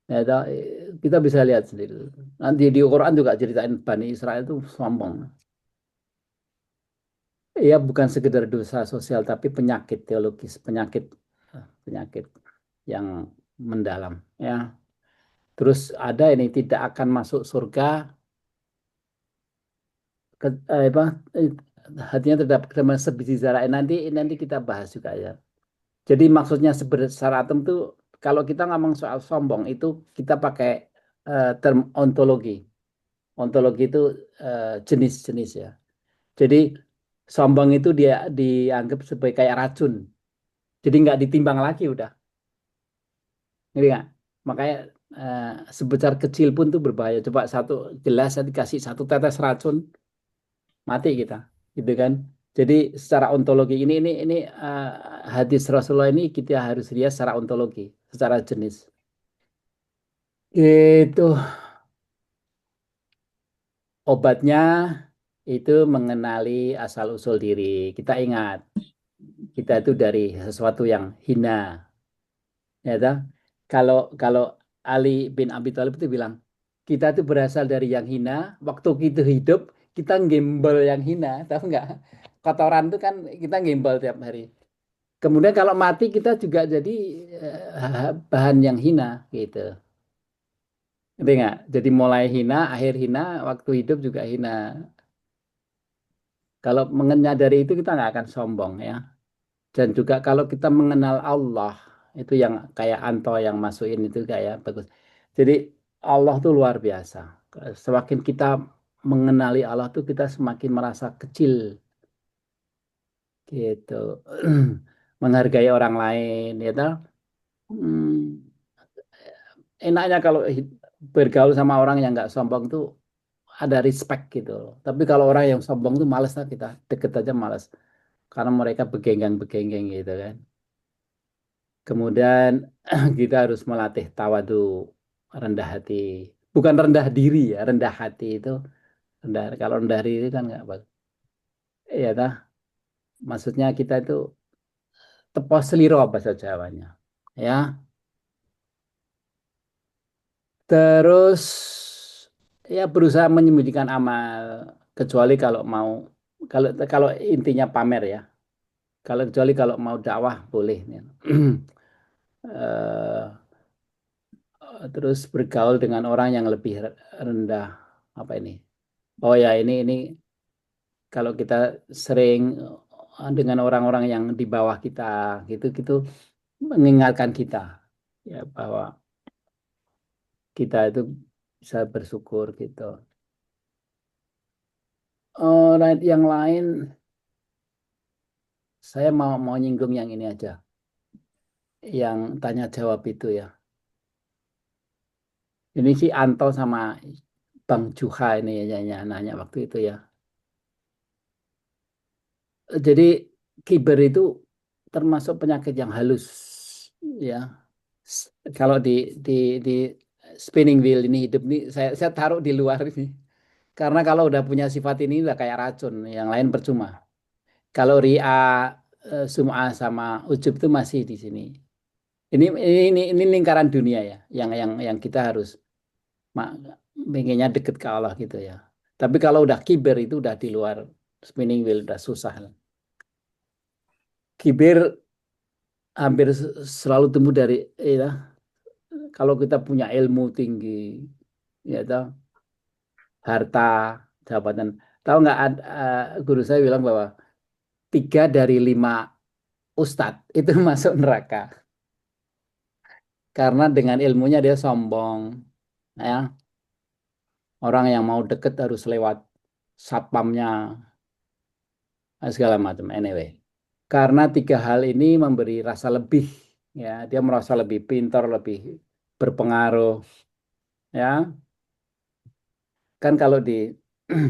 Ya, kita bisa lihat sendiri. Nanti di Quran juga ceritain Bani Israel itu sombong. Ya, bukan sekedar dosa sosial, tapi penyakit teologis, penyakit yang mendalam. Ya, terus ada ini, tidak akan masuk surga apa, hatinya terdapat teman sebiji zarah. Nanti kita bahas juga ya. Jadi maksudnya sebesar atom tuh, kalau kita ngomong soal sombong itu kita pakai term ontologi. Ontologi itu jenis-jenis ya. Jadi sombong itu dia dianggap sebagai kayak racun. Jadi nggak ditimbang lagi udah. Ngerti nggak? Makanya eh, sebesar kecil pun tuh berbahaya. Coba satu gelas dikasih satu tetes racun, mati kita, gitu kan? Jadi secara ontologi ini hadis Rasulullah ini kita harus lihat secara ontologi, secara jenis. Itu obatnya itu mengenali asal usul diri. Kita ingat, kita itu dari sesuatu yang hina, ya toh? Kalau kalau Ali bin Abi Thalib itu bilang, kita itu berasal dari yang hina, waktu kita hidup kita gembel yang hina, tahu nggak? Kotoran itu kan kita gembel tiap hari. Kemudian kalau mati kita juga jadi bahan yang hina gitu. Ngerti nggak? Jadi mulai hina, akhir hina, waktu hidup juga hina. Kalau menyadari itu kita nggak akan sombong ya. Dan juga kalau kita mengenal Allah, itu yang kayak Anto yang masukin itu kayak bagus. Jadi Allah tuh luar biasa. Semakin kita mengenali Allah tuh kita semakin merasa kecil gitu. Menghargai orang lain ya toh. Hmm, enaknya kalau bergaul sama orang yang nggak sombong tuh ada respect gitu loh. Tapi kalau orang yang sombong tuh males lah, kita deket aja males. Karena mereka begenggang-begenggang gitu kan. Kemudian kita harus melatih tawadu, rendah hati. Bukan rendah diri ya, rendah hati itu rendah. Kalau rendah diri kan nggak bagus. Ya dah, maksudnya kita itu tepos seliro bahasa Jawanya. Ya, terus ya berusaha menyembunyikan amal, kecuali kalau mau, kalau intinya pamer ya. Kalau kecuali kalau mau dakwah boleh. Ya. Eh, terus bergaul dengan orang yang lebih rendah, apa ini? Oh ya, ini kalau kita sering dengan orang-orang yang di bawah kita gitu gitu, mengingatkan kita ya bahwa kita itu bisa bersyukur gitu. Yang lain saya mau nyinggung yang ini aja, yang tanya jawab itu ya. Ini si Anto sama Bang Juha ini ya, nanya waktu itu ya. Jadi kiber itu termasuk penyakit yang halus ya. Kalau di di spinning wheel ini hidup ini, saya taruh di luar ini. Karena kalau udah punya sifat ini udah kayak racun, yang lain percuma. Kalau ria, sum'ah sama ujub itu masih di sini. Ini lingkaran dunia ya, yang kita harus mak, pengennya deket ke Allah gitu ya. Tapi kalau udah kiber itu udah di luar spinning wheel, udah susah. Kiber hampir selalu tumbuh dari ya, kalau kita punya ilmu tinggi, ya toh, harta, jabatan. Tahu nggak, guru saya bilang bahwa 3 dari 5 ustadz itu masuk neraka karena dengan ilmunya dia sombong, ya. Orang yang mau deket harus lewat satpamnya, segala macam. Anyway, karena tiga hal ini memberi rasa lebih, ya. Dia merasa lebih pintar, lebih berpengaruh, ya. Kan kalau di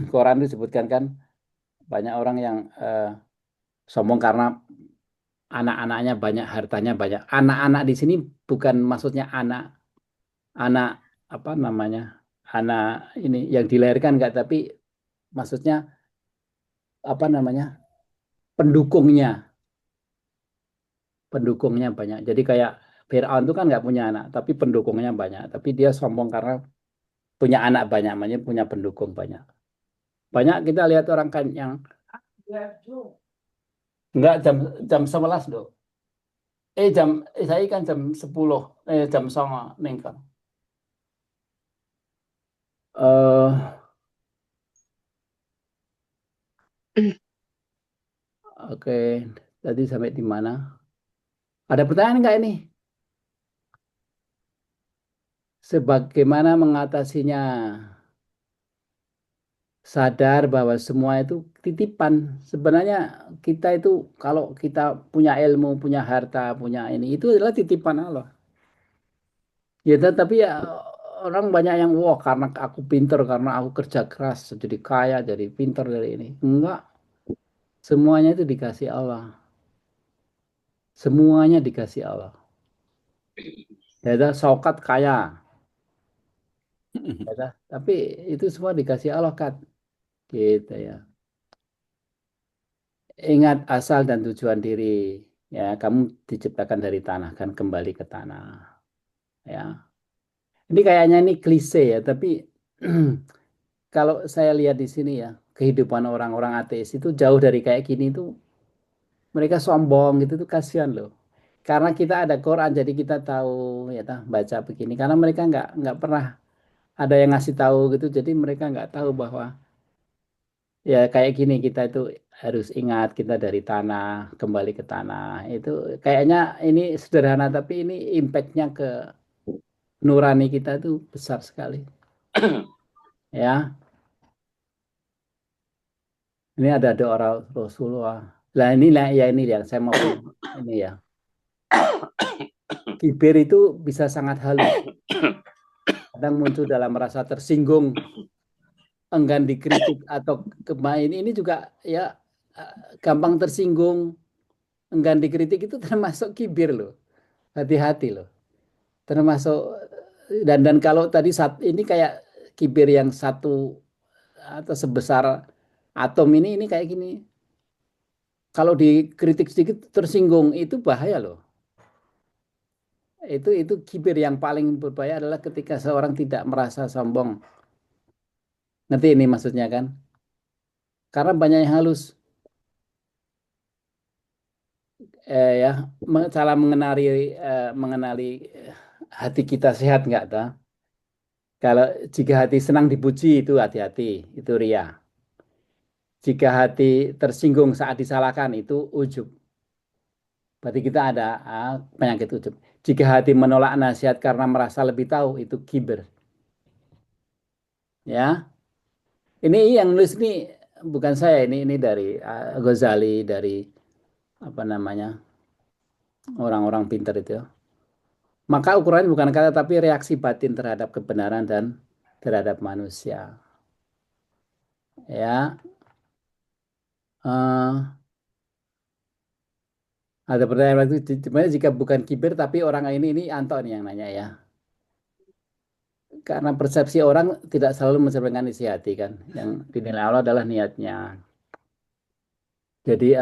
Quran disebutkan kan banyak orang yang sombong karena anak-anaknya banyak, hartanya banyak. Anak-anak di sini bukan maksudnya anak apa namanya, anak ini yang dilahirkan enggak, tapi maksudnya apa namanya, pendukungnya, pendukungnya banyak. Jadi kayak Fir'aun itu kan nggak punya anak, tapi pendukungnya banyak. Tapi dia sombong karena punya anak banyak, makanya punya pendukung banyak. Banyak kita lihat orang kan yang enggak jam 11 loh. Saya kan jam 10, jam 09 ning kan. Eh oke, tadi sampai di mana? Ada pertanyaan nggak ini? Sebagaimana mengatasinya? Sadar bahwa semua itu titipan. Sebenarnya kita itu kalau kita punya ilmu, punya harta, punya ini, itu adalah titipan Allah. Ya, tapi ya orang banyak yang wah karena aku pinter, karena aku kerja keras, jadi kaya, jadi pinter dari ini. Enggak, semuanya itu dikasih Allah. Semuanya dikasih Allah. Ya, Saukat kaya, ya, tapi itu semua dikasih Allah kan, gitu ya. Ingat asal dan tujuan diri. Ya, kamu diciptakan dari tanah kan, kembali ke tanah. Ya, ini kayaknya ini klise ya, tapi kalau saya lihat di sini ya, kehidupan orang-orang ateis itu jauh dari kayak gini tuh, mereka sombong gitu tuh, kasihan loh. Karena kita ada Quran, jadi kita tahu ya, baca begini. Karena mereka nggak pernah ada yang ngasih tahu gitu, jadi mereka nggak tahu bahwa ya kayak gini, kita itu harus ingat kita dari tanah, kembali ke tanah. Itu kayaknya ini sederhana, tapi ini impactnya ke nurani kita itu besar sekali. Ya, ini ada orang Rasulullah. Lah ini lah ya, ini yang saya mau bilang ini ya. Kibir itu bisa sangat halus. Kadang muncul dalam rasa tersinggung, enggan dikritik atau kemain ini juga ya, gampang tersinggung, enggan dikritik itu termasuk kibir loh. Hati-hati loh. Termasuk dan kalau tadi saat ini kayak kibir yang satu atau sebesar atom ini kayak gini. Kalau dikritik sedikit tersinggung itu bahaya loh. Itu kibir yang paling berbahaya adalah ketika seorang tidak merasa sombong. Ngerti ini maksudnya kan? Karena banyak yang halus, ya, cara mengenali hati kita sehat nggak ta? Kalau jika hati senang dipuji itu hati-hati, itu ria. Jika hati tersinggung saat disalahkan itu ujub. Berarti kita ada penyakit ujub. Jika hati menolak nasihat karena merasa lebih tahu itu kiber. Ya, ini yang nulis ini bukan saya, ini dari Ghazali, dari apa namanya, orang-orang pintar itu. Maka ukurannya bukan kata tapi reaksi batin terhadap kebenaran dan terhadap manusia. Ya, eh, ada pertanyaan waktu sebenarnya jika bukan kibir tapi orang ini Anto nih yang nanya ya. Karena persepsi orang tidak selalu mencerminkan isi hati kan. Yang dinilai Allah adalah niatnya. Jadi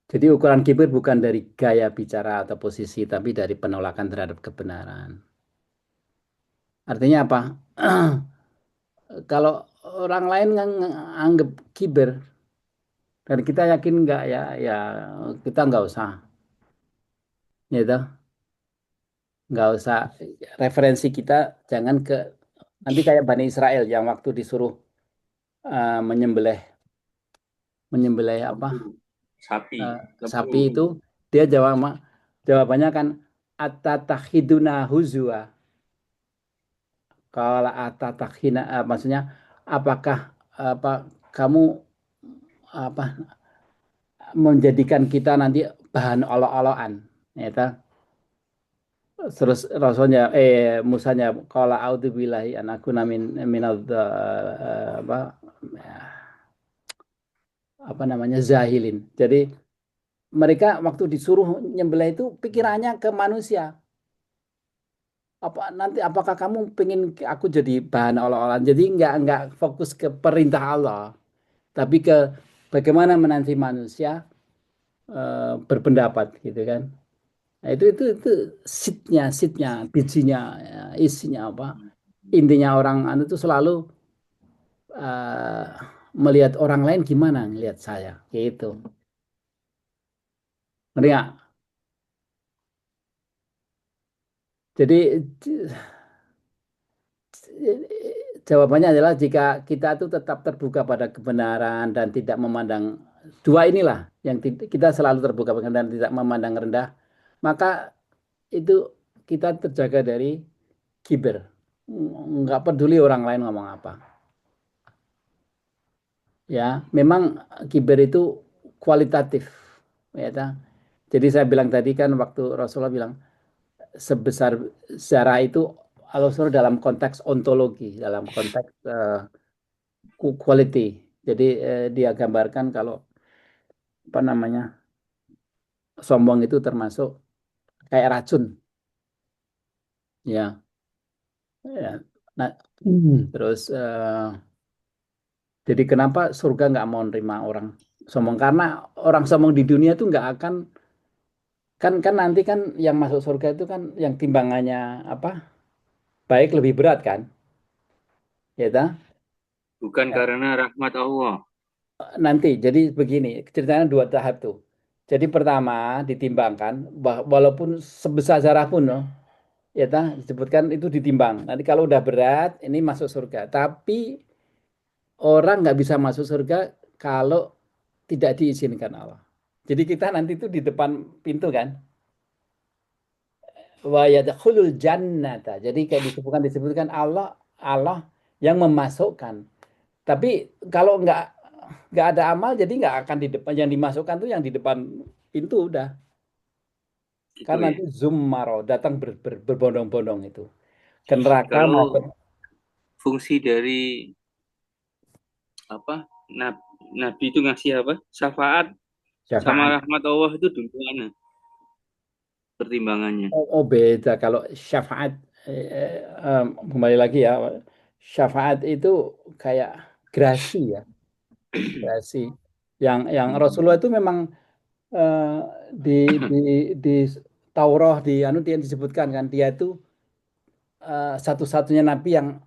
jadi ukuran kibir bukan dari gaya bicara atau posisi, tapi dari penolakan terhadap kebenaran. Artinya apa? Kalau orang lain anggap kibir dan kita yakin enggak, ya ya kita nggak usah, gitu. Nggak usah, referensi kita jangan ke nanti kayak Bani Israel yang waktu disuruh menyembelih menyembelih apa? Sapi, sapi lembu. itu dia jawabannya kan atatakhiduna huzwa. Kalau atatakhina maksudnya apakah apa kamu apa menjadikan kita nanti bahan olok-olokan, ya ta? Terus Rasulnya Musanya qala a'udzubillahi an akuna minadz apa namanya zahilin. Jadi mereka waktu disuruh nyembelih itu pikirannya ke manusia. Apa nanti apakah kamu pengen aku jadi bahan olok-olokan? Jadi nggak fokus ke perintah Allah, tapi ke bagaimana menanti manusia berpendapat gitu kan. Nah, itu sitnya, bijinya, ya, isinya apa? Intinya orang anu itu selalu eh, melihat orang lain gimana ngelihat saya, gitu. Ngerti nggak? Jadi jawabannya adalah jika kita itu tetap terbuka pada kebenaran dan tidak memandang dua inilah yang kita selalu terbuka dan tidak memandang rendah, maka itu kita terjaga dari kiber. Nggak peduli orang lain ngomong apa. Ya, memang kiber itu kualitatif, ya ta. Jadi saya bilang tadi kan waktu Rasulullah bilang sebesar zarah itu Rasulullah dalam konteks ontologi, dalam konteks quality. Jadi dia gambarkan kalau apa namanya sombong itu termasuk kayak racun, ya. Ya. Nah, terus jadi kenapa surga nggak mau nerima orang sombong? Karena orang sombong di dunia itu nggak akan kan nanti kan yang masuk surga itu kan yang timbangannya apa baik lebih berat kan, ya ta? Bukan Ya, karena rahmat Allah. nanti jadi begini ceritanya dua tahap tuh. Jadi pertama ditimbangkan walaupun sebesar zarah pun loh, ya ta disebutkan itu ditimbang. Nanti kalau udah berat ini masuk surga. Tapi orang nggak bisa masuk surga kalau tidak diizinkan Allah. Jadi kita nanti itu di depan pintu kan. Wa yadkhulul jannata. Jadi kayak disebutkan Allah Allah yang memasukkan. Tapi kalau nggak ada amal jadi nggak akan di depan yang dimasukkan tuh yang di depan pintu udah. Gitu Karena ya. nanti Zumaro datang berbondong-bondong itu ke neraka Kalau maupun fungsi dari apa Nabi itu ngasih apa? Syafaat sama syafaat. rahmat Allah itu di mana pertimbangannya? Oh, beda kalau syafaat kembali lagi ya syafaat itu kayak grasi ya grasi yang Rasulullah itu memang eh, di di di Taurat di anu dia disebutkan kan dia itu satu-satunya nabi yang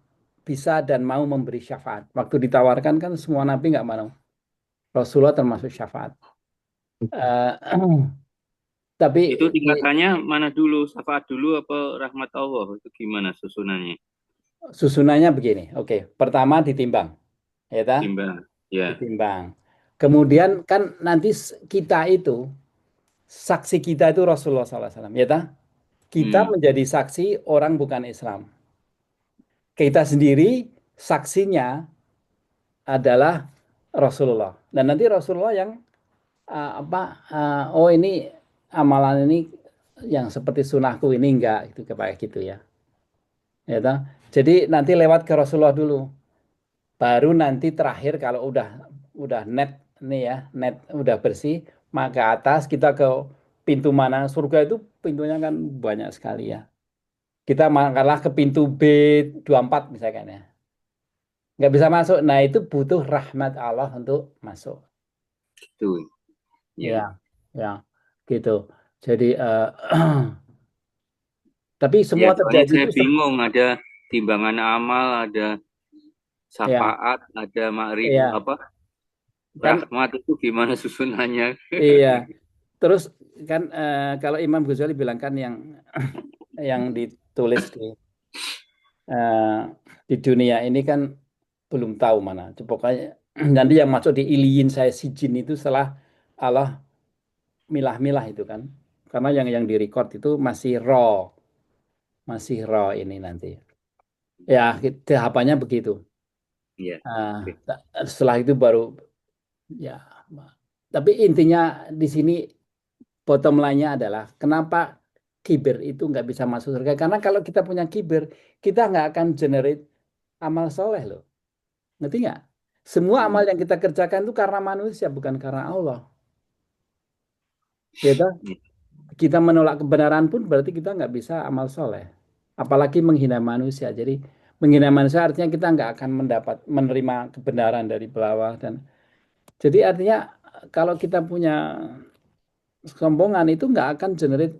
bisa dan mau memberi syafaat. Waktu ditawarkan kan semua nabi nggak mau. Rasulullah termasuk syafaat. Eh, tapi Itu tingkatannya mana dulu? Syafaat dulu apa rahmat Allah? Itu gimana susunannya? susunannya begini. Oke, pertama ditimbang, ya ta? Timbang. Ya. Ditimbang. Kemudian kan nanti kita itu saksi kita itu Rasulullah SAW, ya ta? Kita Hmm. menjadi saksi orang bukan Islam. Kita sendiri saksinya adalah Rasulullah. Dan nanti Rasulullah yang oh ini amalan ini yang seperti sunahku ini enggak itu kayak gitu ya. Ya toh? Jadi nanti lewat ke Rasulullah dulu. Baru nanti terakhir kalau udah net nih ya, net udah bersih, maka atas kita ke pintu mana surga itu pintunya kan banyak sekali ya. Kita malah ke pintu B24 misalkan ya. Nggak bisa masuk. Nah, itu butuh rahmat Allah untuk masuk. Gitu. Ya, Ya. ya, gitu. Jadi, tapi Ya, semua soalnya terjadi saya itu, bingung ada timbangan amal, ada ya, syafaat, ada makrif ya, apa? kan, Rahmat itu gimana susunannya? iya. Terus kan kalau Imam Ghazali bilang kan yang ditulis eh, di dunia ini kan belum tahu mana. Pokoknya nanti yang masuk di iliyin saya sijin itu setelah Allah milah-milah itu kan. Karena yang direcord itu masih raw ini nanti. Ya, tahapannya begitu. Iya. Ah, Oke. setelah itu baru ya. Tapi intinya di sini bottom line-nya adalah kenapa kibir itu nggak bisa masuk surga? Karena kalau kita punya kibir, kita nggak akan generate amal soleh loh. Ngerti nggak? Semua amal yang kita kerjakan itu karena manusia, bukan karena Allah. Ya toh? Iya. Kita menolak kebenaran pun berarti kita nggak bisa amal soleh. Apalagi menghina manusia. Jadi menghina manusia artinya kita nggak akan menerima kebenaran dari bawah dan jadi artinya kalau kita punya kesombongan itu nggak akan generate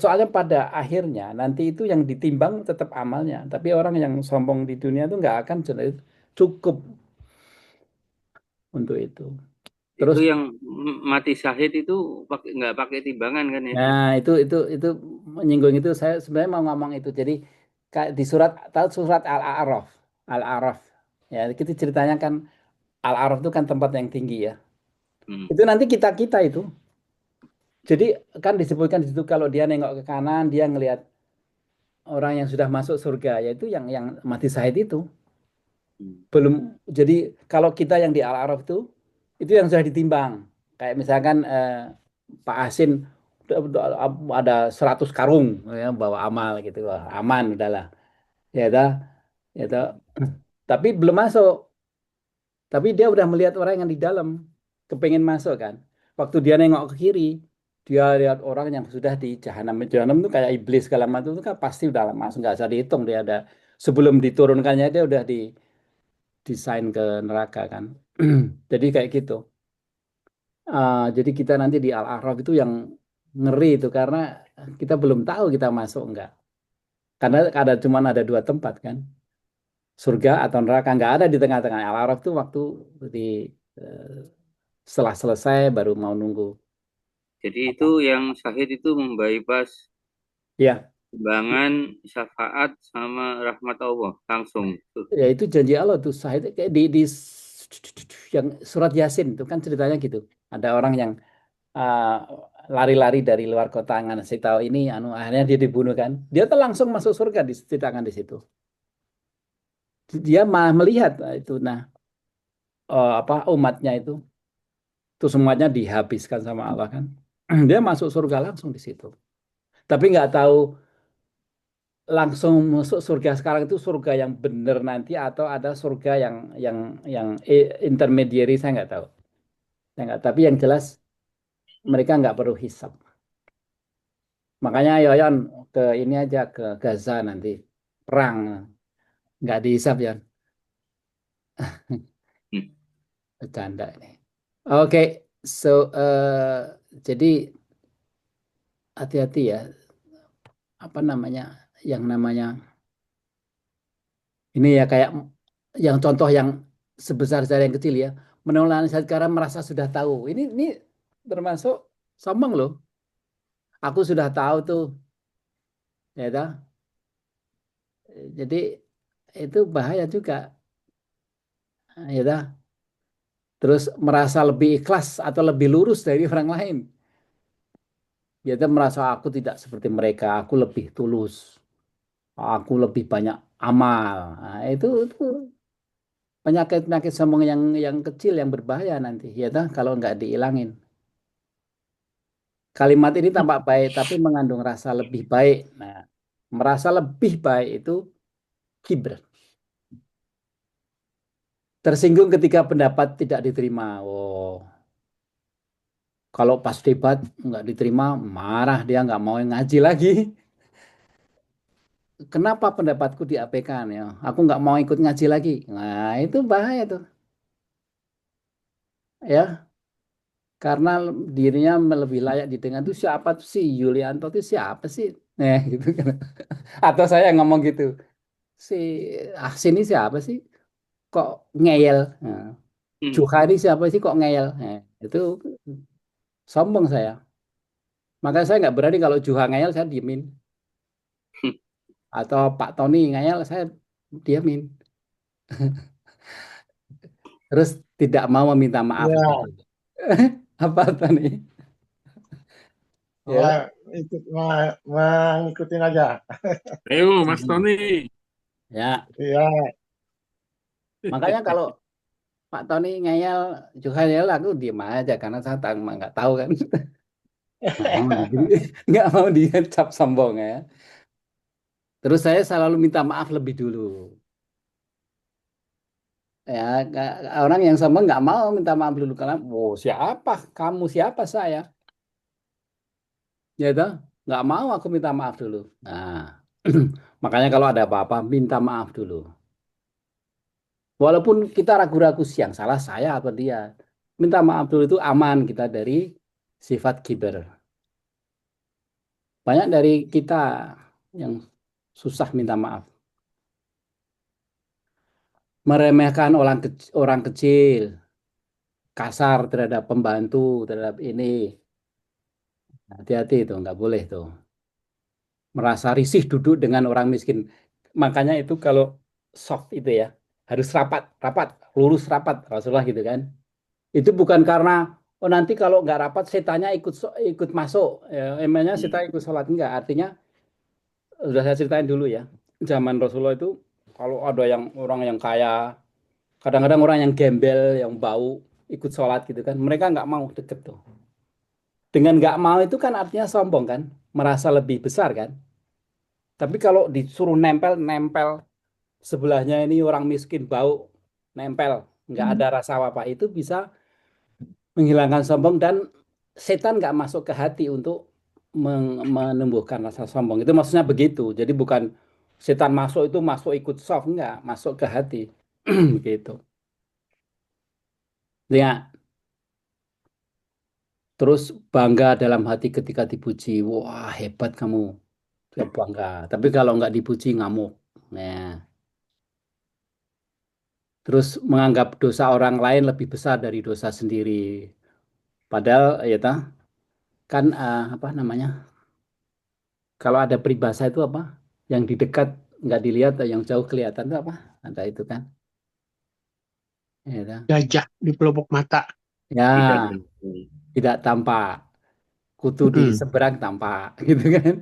soalnya pada akhirnya nanti itu yang ditimbang tetap amalnya. Tapi orang yang sombong di dunia itu nggak akan generate cukup untuk itu. Itu Terus, yang mati syahid itu nggak pakai timbangan kan ya? nah itu menyinggung itu saya sebenarnya mau ngomong itu. Jadi kayak di surat tahu surat Al-A'raf, Al-A'raf ya kita ceritanya kan Al-A'raf itu kan tempat yang tinggi ya. Hmm. Itu nanti kita kita itu. Jadi kan disebutkan di situ kalau dia nengok ke kanan dia ngelihat orang yang sudah masuk surga yaitu yang mati syahid itu. Hmm. Belum jadi kalau kita yang di Al-A'raf itu yang sudah ditimbang. Kayak misalkan Pak Asin ada 100 karung ya, bawa amal gitu. Wah, aman udahlah. Ya dah, ya dah. Tapi belum masuk. Tapi dia udah melihat orang yang di dalam kepengen masuk kan. Waktu dia nengok ke kiri, dia lihat orang yang sudah di jahanam. Jahanam itu kayak iblis segala macam itu kan pasti udah masuk nggak usah dihitung dia ada sebelum diturunkannya dia udah desain ke neraka kan. Jadi kayak gitu. Jadi kita nanti di Al-A'raf itu yang ngeri itu karena kita belum tahu kita masuk enggak. Karena ada dua tempat kan, surga atau neraka nggak ada di tengah-tengah. Al-A'raf itu waktu di eh, setelah selesai baru mau nunggu Jadi itu apa? yang syahid itu membypass Ya, timbangan, syafaat sama rahmat Allah langsung. Tuh. ya itu janji Allah tuh sahid kayak yang surat Yasin itu kan ceritanya gitu. Ada orang yang uh, lari-lari dari luar kota ngasih tahu ini anu akhirnya dia dibunuh kan dia tuh langsung masuk surga diceritakan di situ dia malah melihat itu nah apa umatnya itu semuanya dihabiskan sama Allah kan dia masuk surga langsung di situ tapi nggak tahu langsung masuk surga sekarang itu surga yang benar nanti atau ada surga yang intermediary saya nggak tahu saya nggak tapi yang jelas mereka nggak perlu hisab. Makanya ayo Yon ke ini aja ke Gaza nanti perang nggak dihisap ya Hmm. bercanda ini. Oke, so jadi hati-hati ya apa namanya yang namanya ini ya kayak yang contoh yang sebesar saya yang kecil ya menolak saya sekarang merasa sudah tahu ini termasuk sombong loh. Aku sudah tahu tuh ya dah. Jadi itu bahaya juga ya dah. Terus merasa lebih ikhlas atau lebih lurus dari orang lain. Dia merasa aku tidak seperti mereka, aku lebih tulus, aku lebih banyak amal. Nah, itu penyakit-penyakit sombong yang kecil yang berbahaya nanti, ya toh, kalau nggak diilangin. Kalimat ini tampak baik, tapi mengandung rasa lebih baik. Nah, merasa lebih baik itu kibr. Tersinggung ketika pendapat tidak diterima. Oh, kalau pas debat nggak diterima, marah dia nggak mau ngaji lagi. Kenapa pendapatku diabaikan ya? Aku nggak mau ikut ngaji lagi. Nah, itu bahaya tuh. Ya, karena dirinya lebih layak didengar tuh siapa tuh sih Yulianto tuh siapa sih? Gitu kan. Atau saya ngomong gitu. Si sini siapa sih? Kok ngeyel? Nah, Hmm. Juha ini siapa sih kok ngeyel? Itu sombong saya. Makanya saya nggak berani kalau Juha ngeyel saya diemin. Atau Pak Tony ngeyel saya diemin. Terus tidak mau meminta maaf. Ya, Apa Tony? Ya, Mengikutin aja. Ayo, Mas Tony. ya. Iya. Makanya kalau Pak Tony ngeyel, Juhayel, aku diem aja karena saya nggak tahu kan. Nggak mau nggak mau dicap sombong ya. Terus saya selalu minta maaf lebih dulu. Ya, orang yang sombong nggak mau minta maaf dulu karena, oh siapa kamu, siapa saya, ya toh nggak mau aku minta maaf dulu. Nah, makanya kalau ada apa-apa minta maaf dulu. Walaupun kita ragu-ragu yang salah saya atau dia, minta maaf dulu itu aman kita dari sifat kiber. Banyak dari kita yang susah minta maaf, meremehkan orang kecil, kasar terhadap pembantu, terhadap ini. Hati-hati itu, nggak boleh tuh. Merasa risih duduk dengan orang miskin. Makanya itu kalau soft itu ya, harus rapat, rapat, lurus rapat, Rasulullah gitu kan. Itu bukan karena, oh nanti kalau nggak rapat setannya ikut masuk. Ya, emangnya setan ikut sholat. Enggak, artinya, udah saya ceritain dulu ya. Zaman Rasulullah itu, kalau ada yang orang yang kaya, kadang-kadang orang yang gembel, yang bau, ikut sholat gitu kan. Mereka nggak mau deket tuh. Dengan nggak mau itu kan artinya sombong kan, merasa lebih besar kan. Tapi kalau disuruh nempel, nempel sebelahnya ini orang miskin bau, nempel, nggak ada rasa apa-apa, itu bisa menghilangkan sombong dan setan nggak masuk ke hati untuk menumbuhkan rasa sombong. Itu maksudnya begitu. Jadi bukan setan masuk itu masuk ikut soft, nggak masuk ke hati, begitu. Ya, terus bangga dalam hati ketika dipuji, wah hebat kamu, ya bangga. Tapi kalau nggak dipuji ngamuk. Nah, terus menganggap dosa orang lain lebih besar dari dosa sendiri. Padahal ya kan apa namanya? Kalau ada peribahasa itu apa? Yang di dekat nggak dilihat, yang jauh kelihatan itu apa? Ada itu kan? Ya, Gajah di pelupuk mata. ya Tidak. tidak tampak, kutu di Mm. seberang tampak, gitu kan?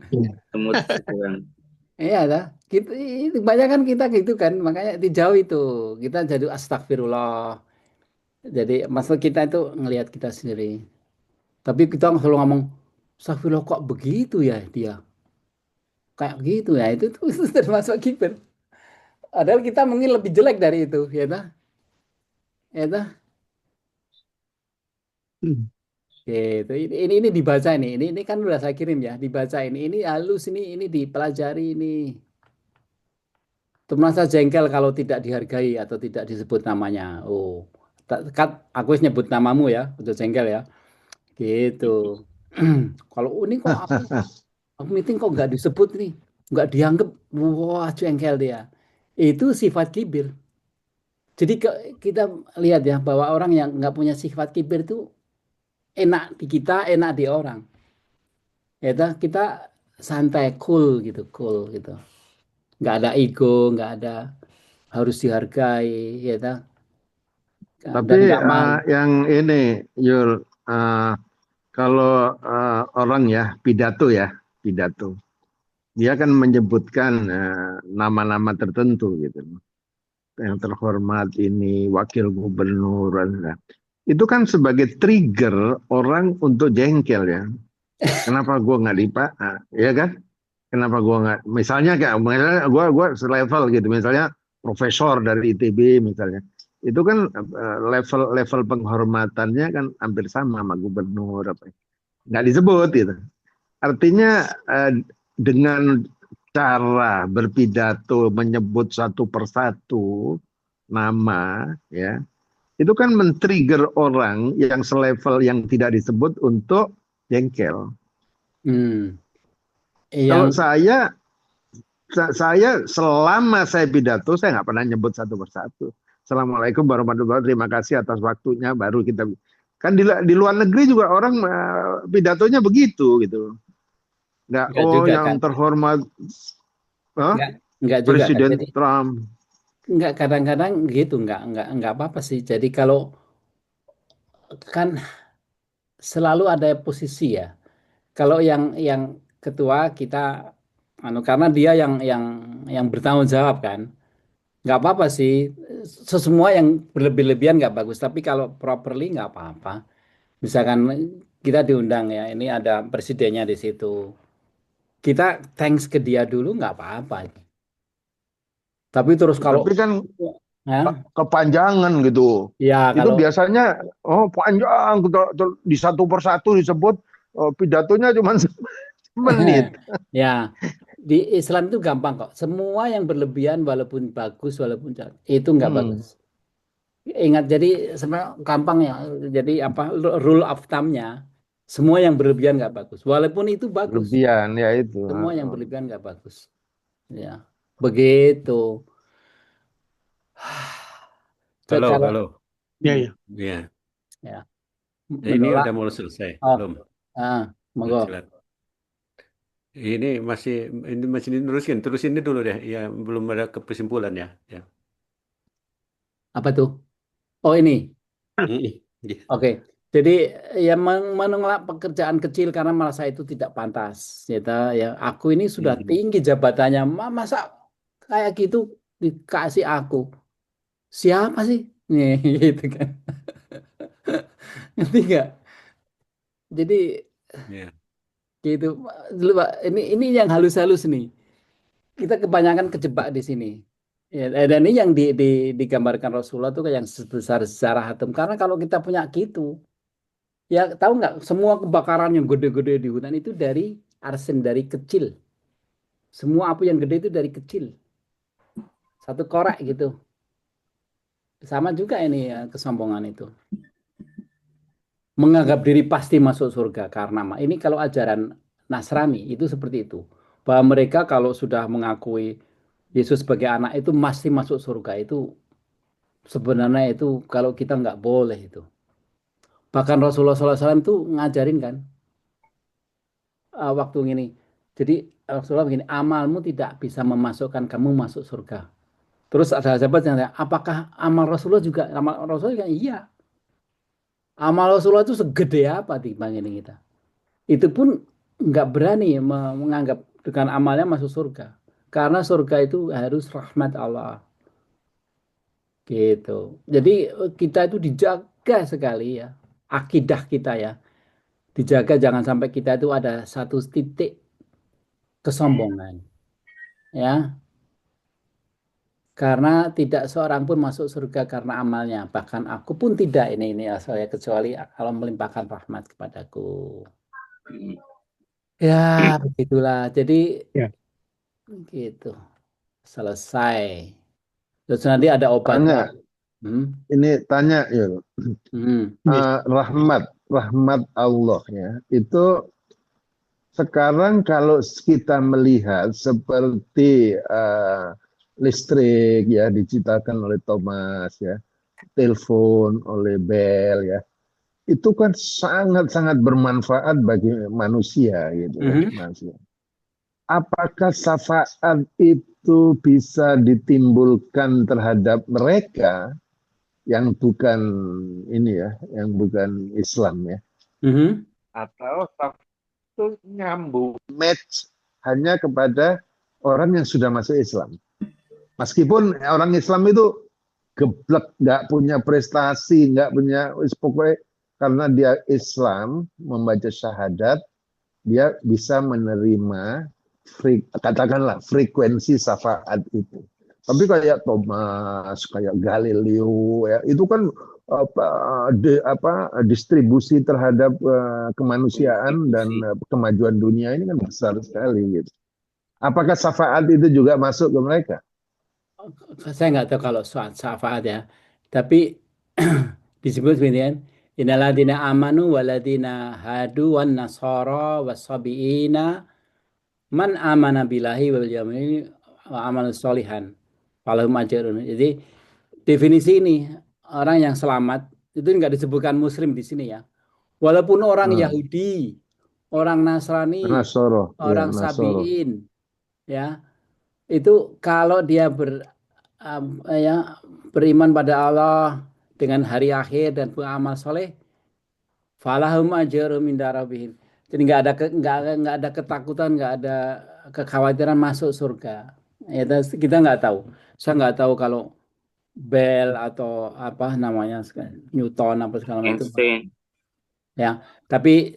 Semut sekarang. Iya dah. Gitu, itu banyak kan kita gitu kan, makanya dijauh itu kita jadi astagfirullah. Jadi maksud kita itu ngelihat kita sendiri. Tapi kita selalu ngomong, astagfirullah kok begitu ya dia, kayak gitu ya itu termasuk kiber. Padahal kita mungkin lebih jelek dari itu, ya dah, ya dah. Mm. Gitu. Ini dibaca ini kan udah saya kirim ya, dibaca ini halus ini dipelajari ini. Itu merasa jengkel kalau tidak dihargai atau tidak disebut namanya. Oh, aku nyebut namamu ya, udah jengkel ya. Gitu. Kalau ini kok aku meeting kok nggak disebut nih, nggak dianggap, wah jengkel dia. Itu sifat kibir. Jadi kita lihat ya bahwa orang yang nggak punya sifat kibir itu enak di kita, enak di orang. Ya kita santai, cool gitu. Nggak ada ego, nggak ada harus dihargai, ya dan Tapi nggak mau. yang ini, Yul, kalau orang ya pidato, dia kan menyebutkan nama-nama tertentu gitu, yang terhormat ini, wakil gubernur, itu kan sebagai trigger orang untuk jengkel ya. Kenapa gue nggak ya kan? Kenapa gue nggak? Misalnya gue selevel gitu, misalnya profesor dari ITB misalnya, itu kan level penghormatannya kan hampir sama gubernur apa, nggak disebut gitu. Artinya dengan cara berpidato menyebut satu persatu nama ya, itu kan men-trigger orang yang selevel yang tidak disebut untuk jengkel. Kalau saya selama saya pidato saya nggak pernah nyebut satu persatu. Assalamualaikum warahmatullahi wabarakatuh, terima kasih atas waktunya, baru kita kan di luar negeri juga orang pidatonya begitu gitu. Nggak juga, yang kan? Terhormat nggak juga, Presiden kan? Jadi, Trump. nggak, kadang-kadang gitu, nggak apa-apa sih. Jadi kalau kan selalu ada posisi ya. Kalau yang ketua kita karena dia yang bertanggung jawab kan. Nggak apa-apa sih. Sesemua yang berlebih-lebihan nggak bagus. Tapi kalau properly nggak apa-apa. Misalkan kita diundang ya, ini ada presidennya di situ. Kita thanks ke dia dulu nggak apa-apa. Tapi terus kalau Tapi kan ya, kepanjangan gitu. ya Itu kalau biasanya panjang di satu persatu disebut pidatonya cuma menit. ya di Islam itu gampang kok. Semua yang berlebihan walaupun bagus walaupun jahat, itu nggak Hmm, bagus. Ingat jadi sebenarnya gampang ya. Jadi apa rule of thumb-nya semua yang berlebihan nggak bagus. Walaupun itu bagus, berlebihan ya itu. semua yang berlebihan nggak bagus. Ya begitu. Halo, Kalau halo. Ya, ya. Ya, ya ini menolak, udah mau selesai, oh, belum? monggo. Silakan. Ini masih diterusin, terusin ini dulu deh. Ya, belum ada kesimpulan ya. Ya. Apa tuh? Oh ini. Iya. Oke, jadi ya menolak pekerjaan kecil karena merasa itu tidak pantas. Gitu, ya, aku ini sudah tinggi jabatannya, masa kayak gitu dikasih aku? Siapa sih? Nih, gitu kan. Ngerti nggak? Jadi Ya. gitu. Dulu Pak, ini yang halus-halus nih. Kita kebanyakan kejebak di sini. Ya, dan ini yang digambarkan Rasulullah tuh kayak yang sebesar sejarah atom. Karena kalau kita punya gitu, ya tahu nggak semua kebakaran yang gede-gede di hutan itu dari arsen dari kecil. Semua api yang gede itu dari kecil. Satu korek gitu. Sama juga ini ya, kesombongan itu. Menganggap diri pasti masuk surga karena ini kalau ajaran Nasrani itu seperti itu. Bahwa mereka kalau sudah mengakui Yesus sebagai anak itu pasti masuk surga itu sebenarnya itu kalau kita nggak boleh itu. Bahkan Rasulullah SAW itu ngajarin kan waktu ini. Jadi Rasulullah begini, amalmu tidak bisa memasukkan kamu masuk surga. Terus ada sahabat yang tanya, apakah amal Rasulullah juga? Amal Rasulullah juga, iya. Amal Rasulullah itu segede apa dibanding kita. Itu pun nggak berani menganggap dengan amalnya masuk surga. Karena surga itu harus rahmat Allah. Gitu. Jadi kita itu dijaga sekali ya. Akidah kita ya. Dijaga jangan sampai kita itu ada satu titik kesombongan. Ya. Karena tidak seorang pun masuk surga karena amalnya. Bahkan aku pun tidak ini ya saya kecuali kalau melimpahkan rahmat kepadaku. Ya, begitulah. Jadi Ya. gitu. Selesai. Terus nanti ada obatnya. Tanya, Hmm. ini tanya ya, Hmm. rahmat Allah ya. Itu sekarang kalau kita melihat seperti listrik ya diciptakan oleh Thomas ya, telepon oleh Bell ya, itu kan sangat-sangat bermanfaat bagi manusia gitu ya, manusia. Apakah syafaat itu bisa ditimbulkan terhadap mereka yang bukan ini ya, yang bukan Islam ya? Atau syafaat itu nyambung match hanya kepada orang yang sudah masuk Islam. Meskipun orang Islam itu geblek, nggak punya prestasi, nggak punya, pokoknya karena dia Islam membaca syahadat, dia bisa menerima katakanlah frekuensi syafaat itu. Tapi kayak Thomas, kayak Galileo, ya, itu kan distribusi terhadap kemanusiaan dan kemajuan dunia ini kan besar sekali. Gitu. Apakah syafaat itu juga masuk ke mereka? Saya nggak tahu kalau soal syafaat ya. Tapi disebut begini kan. Innaladina amanu waladina hadu wan nasara wasabiina man amana billahi wal yawmil wa amal solihan falahum ajrun. Jadi definisi ini orang yang selamat itu nggak disebutkan muslim di sini ya. Walaupun orang Yahudi, orang Nasrani, Nasoro, ya orang Nasoro. Sabiin, ya itu kalau dia beriman pada Allah dengan hari akhir dan beramal soleh, falahum ajrun inda rabbihim. Jadi nggak ada ketakutan, nggak ada kekhawatiran masuk surga. Ya, kita nggak tahu. Saya nggak tahu kalau Bell atau apa namanya Newton apa segala macam itu. Einstein. Ya, tapi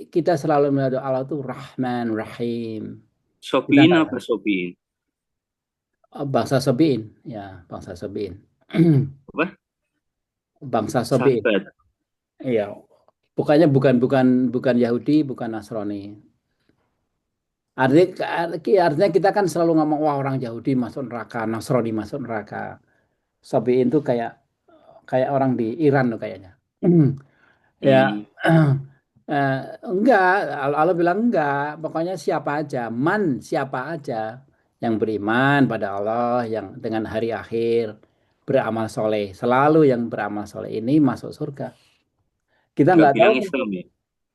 kita selalu melihat Allah itu Rahman Rahim. Kita Sobiin nggak apa tahu. Sobiin? Bangsa Sabiin, ya bangsa Sabiin. Apa? Bangsa Sabiin. Sabat. Iya, pokoknya bukan Yahudi, bukan Nasrani. Artinya kita kan selalu ngomong wah orang Yahudi masuk neraka, Nasrani masuk neraka. Sabiin itu kayak orang di Iran tuh kayaknya. Ya, Hmm. enggak. Allah bilang enggak. Pokoknya siapa aja yang beriman pada Allah, yang dengan hari akhir beramal soleh, selalu yang beramal soleh ini masuk surga. Kita Nggak nggak tahu, bilang Islam ya?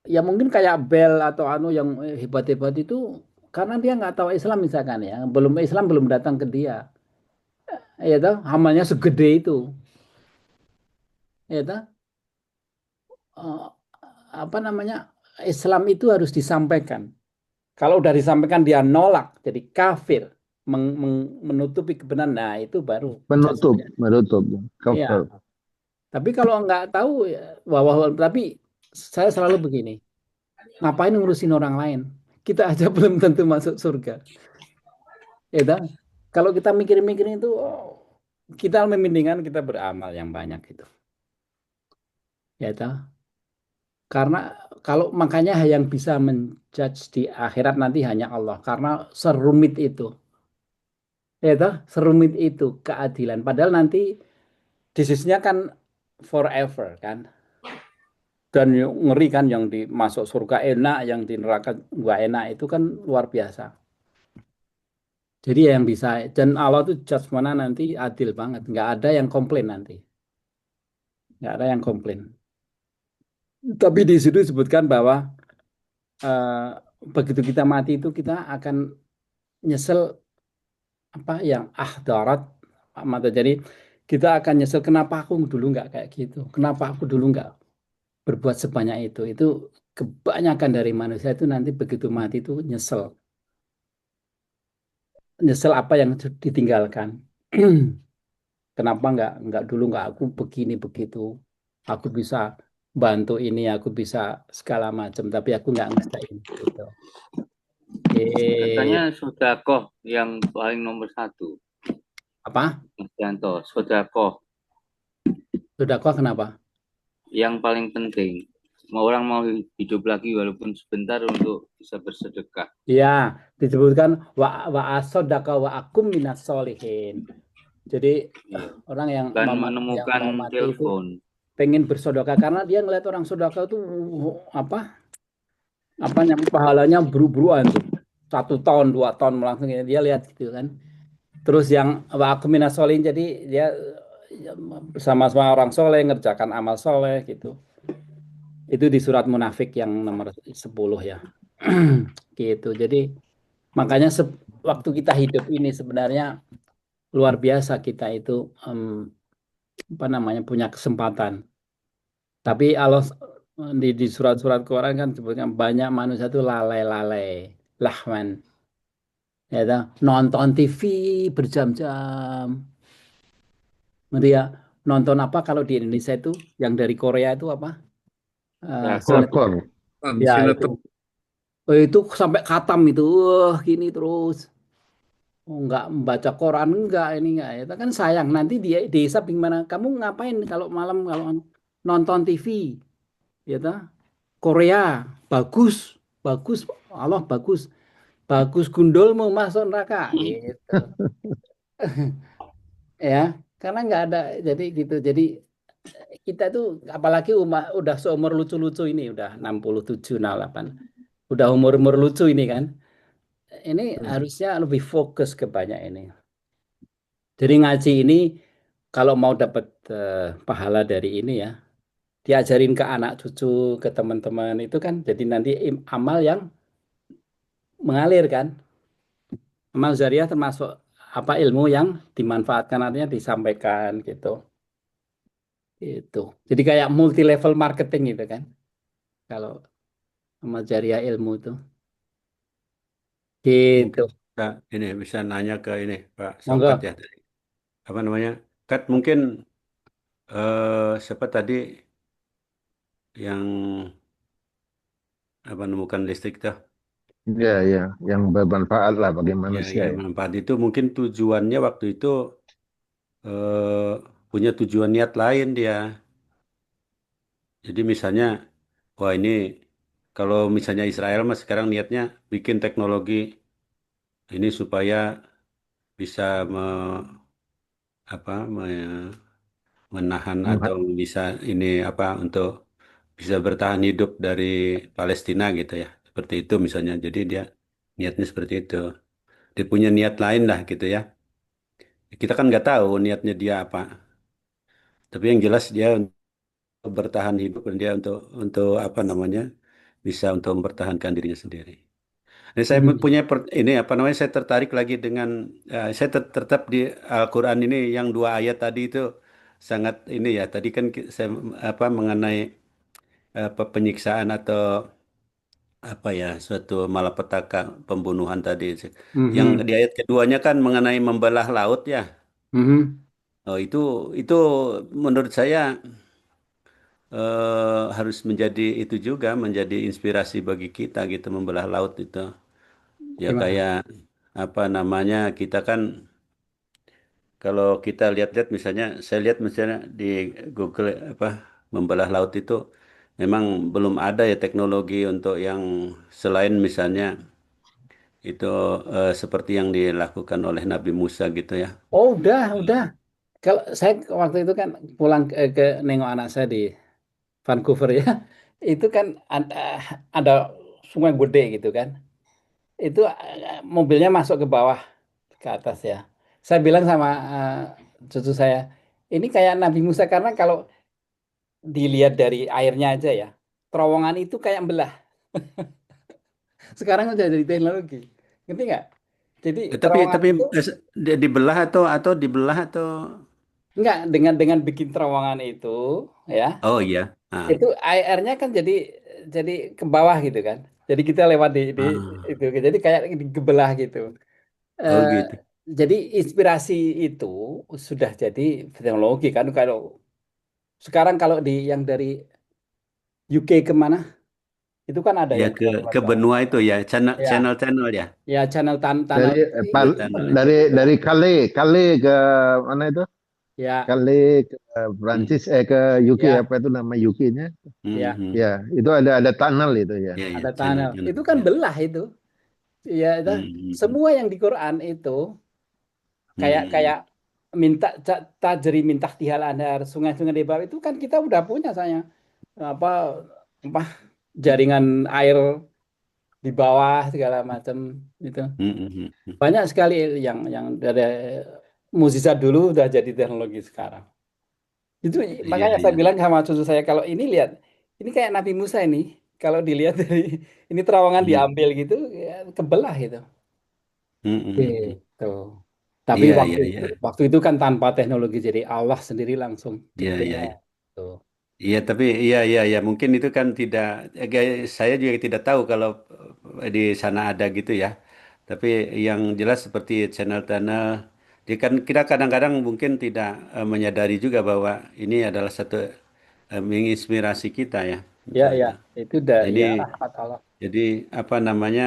ya mungkin kayak Bel atau anu yang hebat-hebat itu karena dia nggak tahu Islam misalkan ya, Islam belum datang ke dia, ya toh, amalnya segede itu, ya toh. Eh, apa namanya, Islam itu harus disampaikan. Kalau udah disampaikan dia nolak, jadi kafir, menutupi kebenaran, nah itu baru Menutup, judgment. menutup. Iya. Kafir. Tapi kalau nggak tahu, ya, tapi saya selalu begini, ngapain ngurusin orang lain? Kita aja belum tentu masuk surga. Ya toh? Kalau kita mikir-mikirin itu, kita mendingan kita beramal yang banyak itu. Ya toh? Karena kalau makanya yang bisa menjudge di akhirat nanti hanya Allah. Karena serumit itu. Ya toh? Serumit itu keadilan. Padahal nanti desisnya kan forever kan. Dan ngeri kan yang masuk surga enak, yang di neraka nggak enak itu kan luar biasa. Jadi yang bisa, dan Allah tuh judge mana nanti adil banget. Nggak ada yang komplain nanti. Nggak ada yang komplain. Tapi di situ disebutkan bahwa eh, begitu kita mati itu kita akan nyesel apa yang darat mata. Jadi kita akan nyesel kenapa aku dulu nggak kayak gitu. Kenapa aku dulu nggak berbuat sebanyak itu. Itu kebanyakan dari manusia itu nanti begitu mati itu nyesel. Nyesel apa yang ditinggalkan. Kenapa nggak dulu nggak aku begini begitu. Aku bisa bantu ini, aku bisa segala macam, tapi aku nggak ngerjain gitu. Katanya sodakoh yang paling nomor 1. Apa? Mas Janto, sodakoh Sedekah kenapa? yang paling penting. Orang mau hidup lagi walaupun sebentar untuk bisa bersedekah. Ya, disebutkan wa asodaka wa akum minas solihin. Jadi Iya. orang yang Dan yang menemukan mau mati itu telepon. pengen bersedekah karena dia ngeliat orang sedekah itu apa namanya pahalanya buru-buruan tuh. 1 tahun, 2 tahun langsung dia lihat gitu kan. Terus yang wa akum minas solihin jadi dia sama-sama orang soleh ngerjakan amal soleh gitu. Itu di surat munafik yang nomor 10 ya. Gitu. Jadi makanya waktu kita hidup ini sebenarnya luar biasa kita itu apa namanya punya kesempatan. Tapi Allah di surat-surat Quran kan sebutkan banyak manusia itu lalai-lalai, lahman. Ya, toh. Nonton TV berjam-jam. Nanti ya nonton apa kalau di Indonesia itu yang dari Korea itu apa? Pelakor. Ya itu. Sinetron. Itu sampai khatam itu, gini terus. Oh, nggak membaca Quran enggak ini enggak ya kan sayang nanti dia desa gimana kamu ngapain kalau malam kalau nonton TV ya toh? Korea bagus bagus Allah bagus bagus gundulmu masuk neraka gitu ya karena nggak ada jadi gitu jadi kita tuh apalagi udah seumur lucu-lucu ini udah 67 68 udah umur-umur lucu ini kan ini harusnya lebih fokus ke banyak ini. Jadi ngaji ini kalau mau dapat pahala dari ini ya, diajarin ke anak cucu, ke teman-teman itu kan jadi nanti amal yang mengalir kan. Amal jariah termasuk apa ilmu yang dimanfaatkan artinya disampaikan gitu. Itu. Jadi kayak multi level marketing gitu kan. kalau amal jariah ilmu itu. Mungkin Gitu. bisa nanya ke ini Pak Saukat Monggo. ya tadi. Apa namanya? Kat mungkin siapa tadi yang apa menemukan listrik tuh? Ya, ya, yang bermanfaat lah bagi Ya, manusia ya ya. manfaat itu mungkin tujuannya waktu itu eh, punya tujuan niat lain dia. Jadi misalnya, wah ini kalau misalnya Israel mas sekarang niatnya bikin teknologi ini supaya bisa apa, menahan atau bisa ini apa untuk bisa bertahan hidup dari Palestina gitu ya. Seperti itu misalnya. Jadi dia niatnya seperti itu. Dia punya niat lain lah gitu ya. Kita kan nggak tahu niatnya dia apa. Tapi yang jelas dia untuk bertahan hidup dan dia untuk apa namanya bisa untuk mempertahankan dirinya sendiri. Ini saya Hmm. punya ini apa namanya saya tertarik lagi dengan saya tetap di Al-Qur'an ini yang 2 ayat tadi itu sangat ini ya. Tadi kan saya apa mengenai apa penyiksaan atau apa ya suatu malapetaka pembunuhan tadi. Yang Mhm. di ayat keduanya kan mengenai membelah laut ya. Mhm. Oh itu menurut saya harus menjadi itu juga menjadi inspirasi bagi kita gitu membelah laut itu. Ya Gimana? kayak apa namanya kita kan kalau kita lihat-lihat misalnya saya lihat misalnya di Google apa membelah laut itu memang belum ada ya teknologi untuk yang selain misalnya itu seperti yang dilakukan oleh Nabi Musa gitu ya. Oh, udah. Kalau saya waktu itu kan pulang ke nengok anak saya di Vancouver ya, itu kan ada sungai gede gitu kan. Itu mobilnya masuk ke bawah ke atas ya. Saya bilang sama cucu saya, ini kayak Nabi Musa karena kalau dilihat dari airnya aja ya, terowongan itu kayak belah. Sekarang udah jadi teknologi, ngerti nggak? Jadi terowongan Tapi itu dibelah atau dibelah atau nggak dengan bikin terowongan itu ya, oh iya. itu airnya kan jadi ke bawah gitu kan. Jadi kita lewat di Ah. itu, jadi kayak digebelah gitu. Oh Eh, gitu. jadi inspirasi itu sudah jadi teknologi kan. Kalau sekarang kalau di yang dari UK kemana itu kan ada Ya yang ke lewat bawah. benua itu ya Ya, channel ya. ya channel tunnel Dari itu Channel ya. dari Calais ke mana itu? ya, Calais ke Hmm. Prancis ke UK ya, apa itu nama UK-nya? Hmm, ya, hmm. Ya, itu ada tunnel itu ya. Ya ya ada tunnel. channel Itu kan ya. belah itu. Ya, itu. Hmm, hmm, hmm. Semua yang di Quran itu Hmm, kayak hmm, hmm. kayak minta tajri minta tihal anhar sungai-sungai di bawah itu kan kita udah punya saya apa apa jaringan air di bawah segala macam itu Hmm, hmm, hmm. banyak sekali yang dari mukjizat dulu udah jadi teknologi sekarang itu Iya makanya saya iya. bilang sama cucu saya kalau ini lihat ini kayak Nabi Musa ini kalau dilihat dari ini terowongan Hmm, diambil gitu ya, kebelah gitu. hmm, hmm, hmm. Gitu. Tapi Iya waktu iya itu, iya. waktu itu kan tanpa teknologi, jadi Allah sendiri langsung Iya bikin. iya iya. Tuh. Iya, tapi iya mungkin itu kan tidak saya juga tidak tahu kalau di sana ada gitu ya. Tapi yang jelas seperti channel-channel dia kan kita kadang-kadang mungkin tidak menyadari juga bahwa ini adalah satu menginspirasi kita ya Ya, untuk ya, itu. itu udah Nah, ini ya rahmat Allah. jadi apa namanya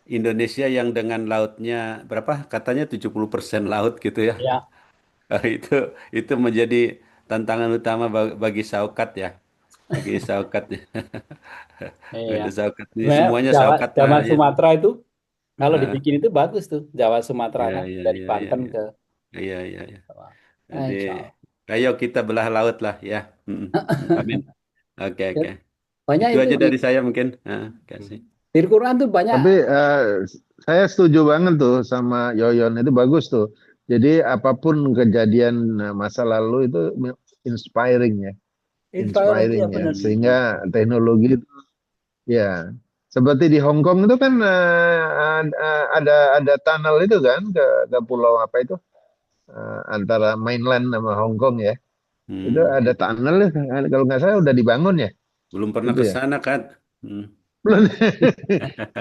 Indonesia yang dengan lautnya berapa? Katanya 70% laut gitu ya. Ya, Itu menjadi tantangan utama bagi Saukat ya. Bagi Saukat ya. iya. Ada Saukat ini Sebenarnya semuanya Jawa, Saukat lah Jawa ya. Sumatera itu kalau Ah, dibikin itu bagus tuh. Jawa Sumatera ya kan ya dari ya ya Banten ya. ke Iya iya ya. Jawa. Jadi Insya Allah. ayo kita belah laut lah ya. Mm-mm. Amin. Oke Ya, oke. banyak Itu itu aja dari saya mungkin. Kasih. di Quran tuh banyak. Tapi saya setuju banget tuh sama Yoyon itu bagus tuh. Jadi apapun kejadian masa lalu itu inspiring ya, Inspiring ya inspiring ya. benar. Hmm. Sehingga teknologi itu ya seperti di Hong Kong itu kan ada tunnel itu kan ke pulau apa itu antara mainland sama Hong Kong ya. Itu Hmm. ada tunnel ya, kalau nggak salah udah dibangun ya. Belum pernah Gitu ke ya. sana kan? Hmm.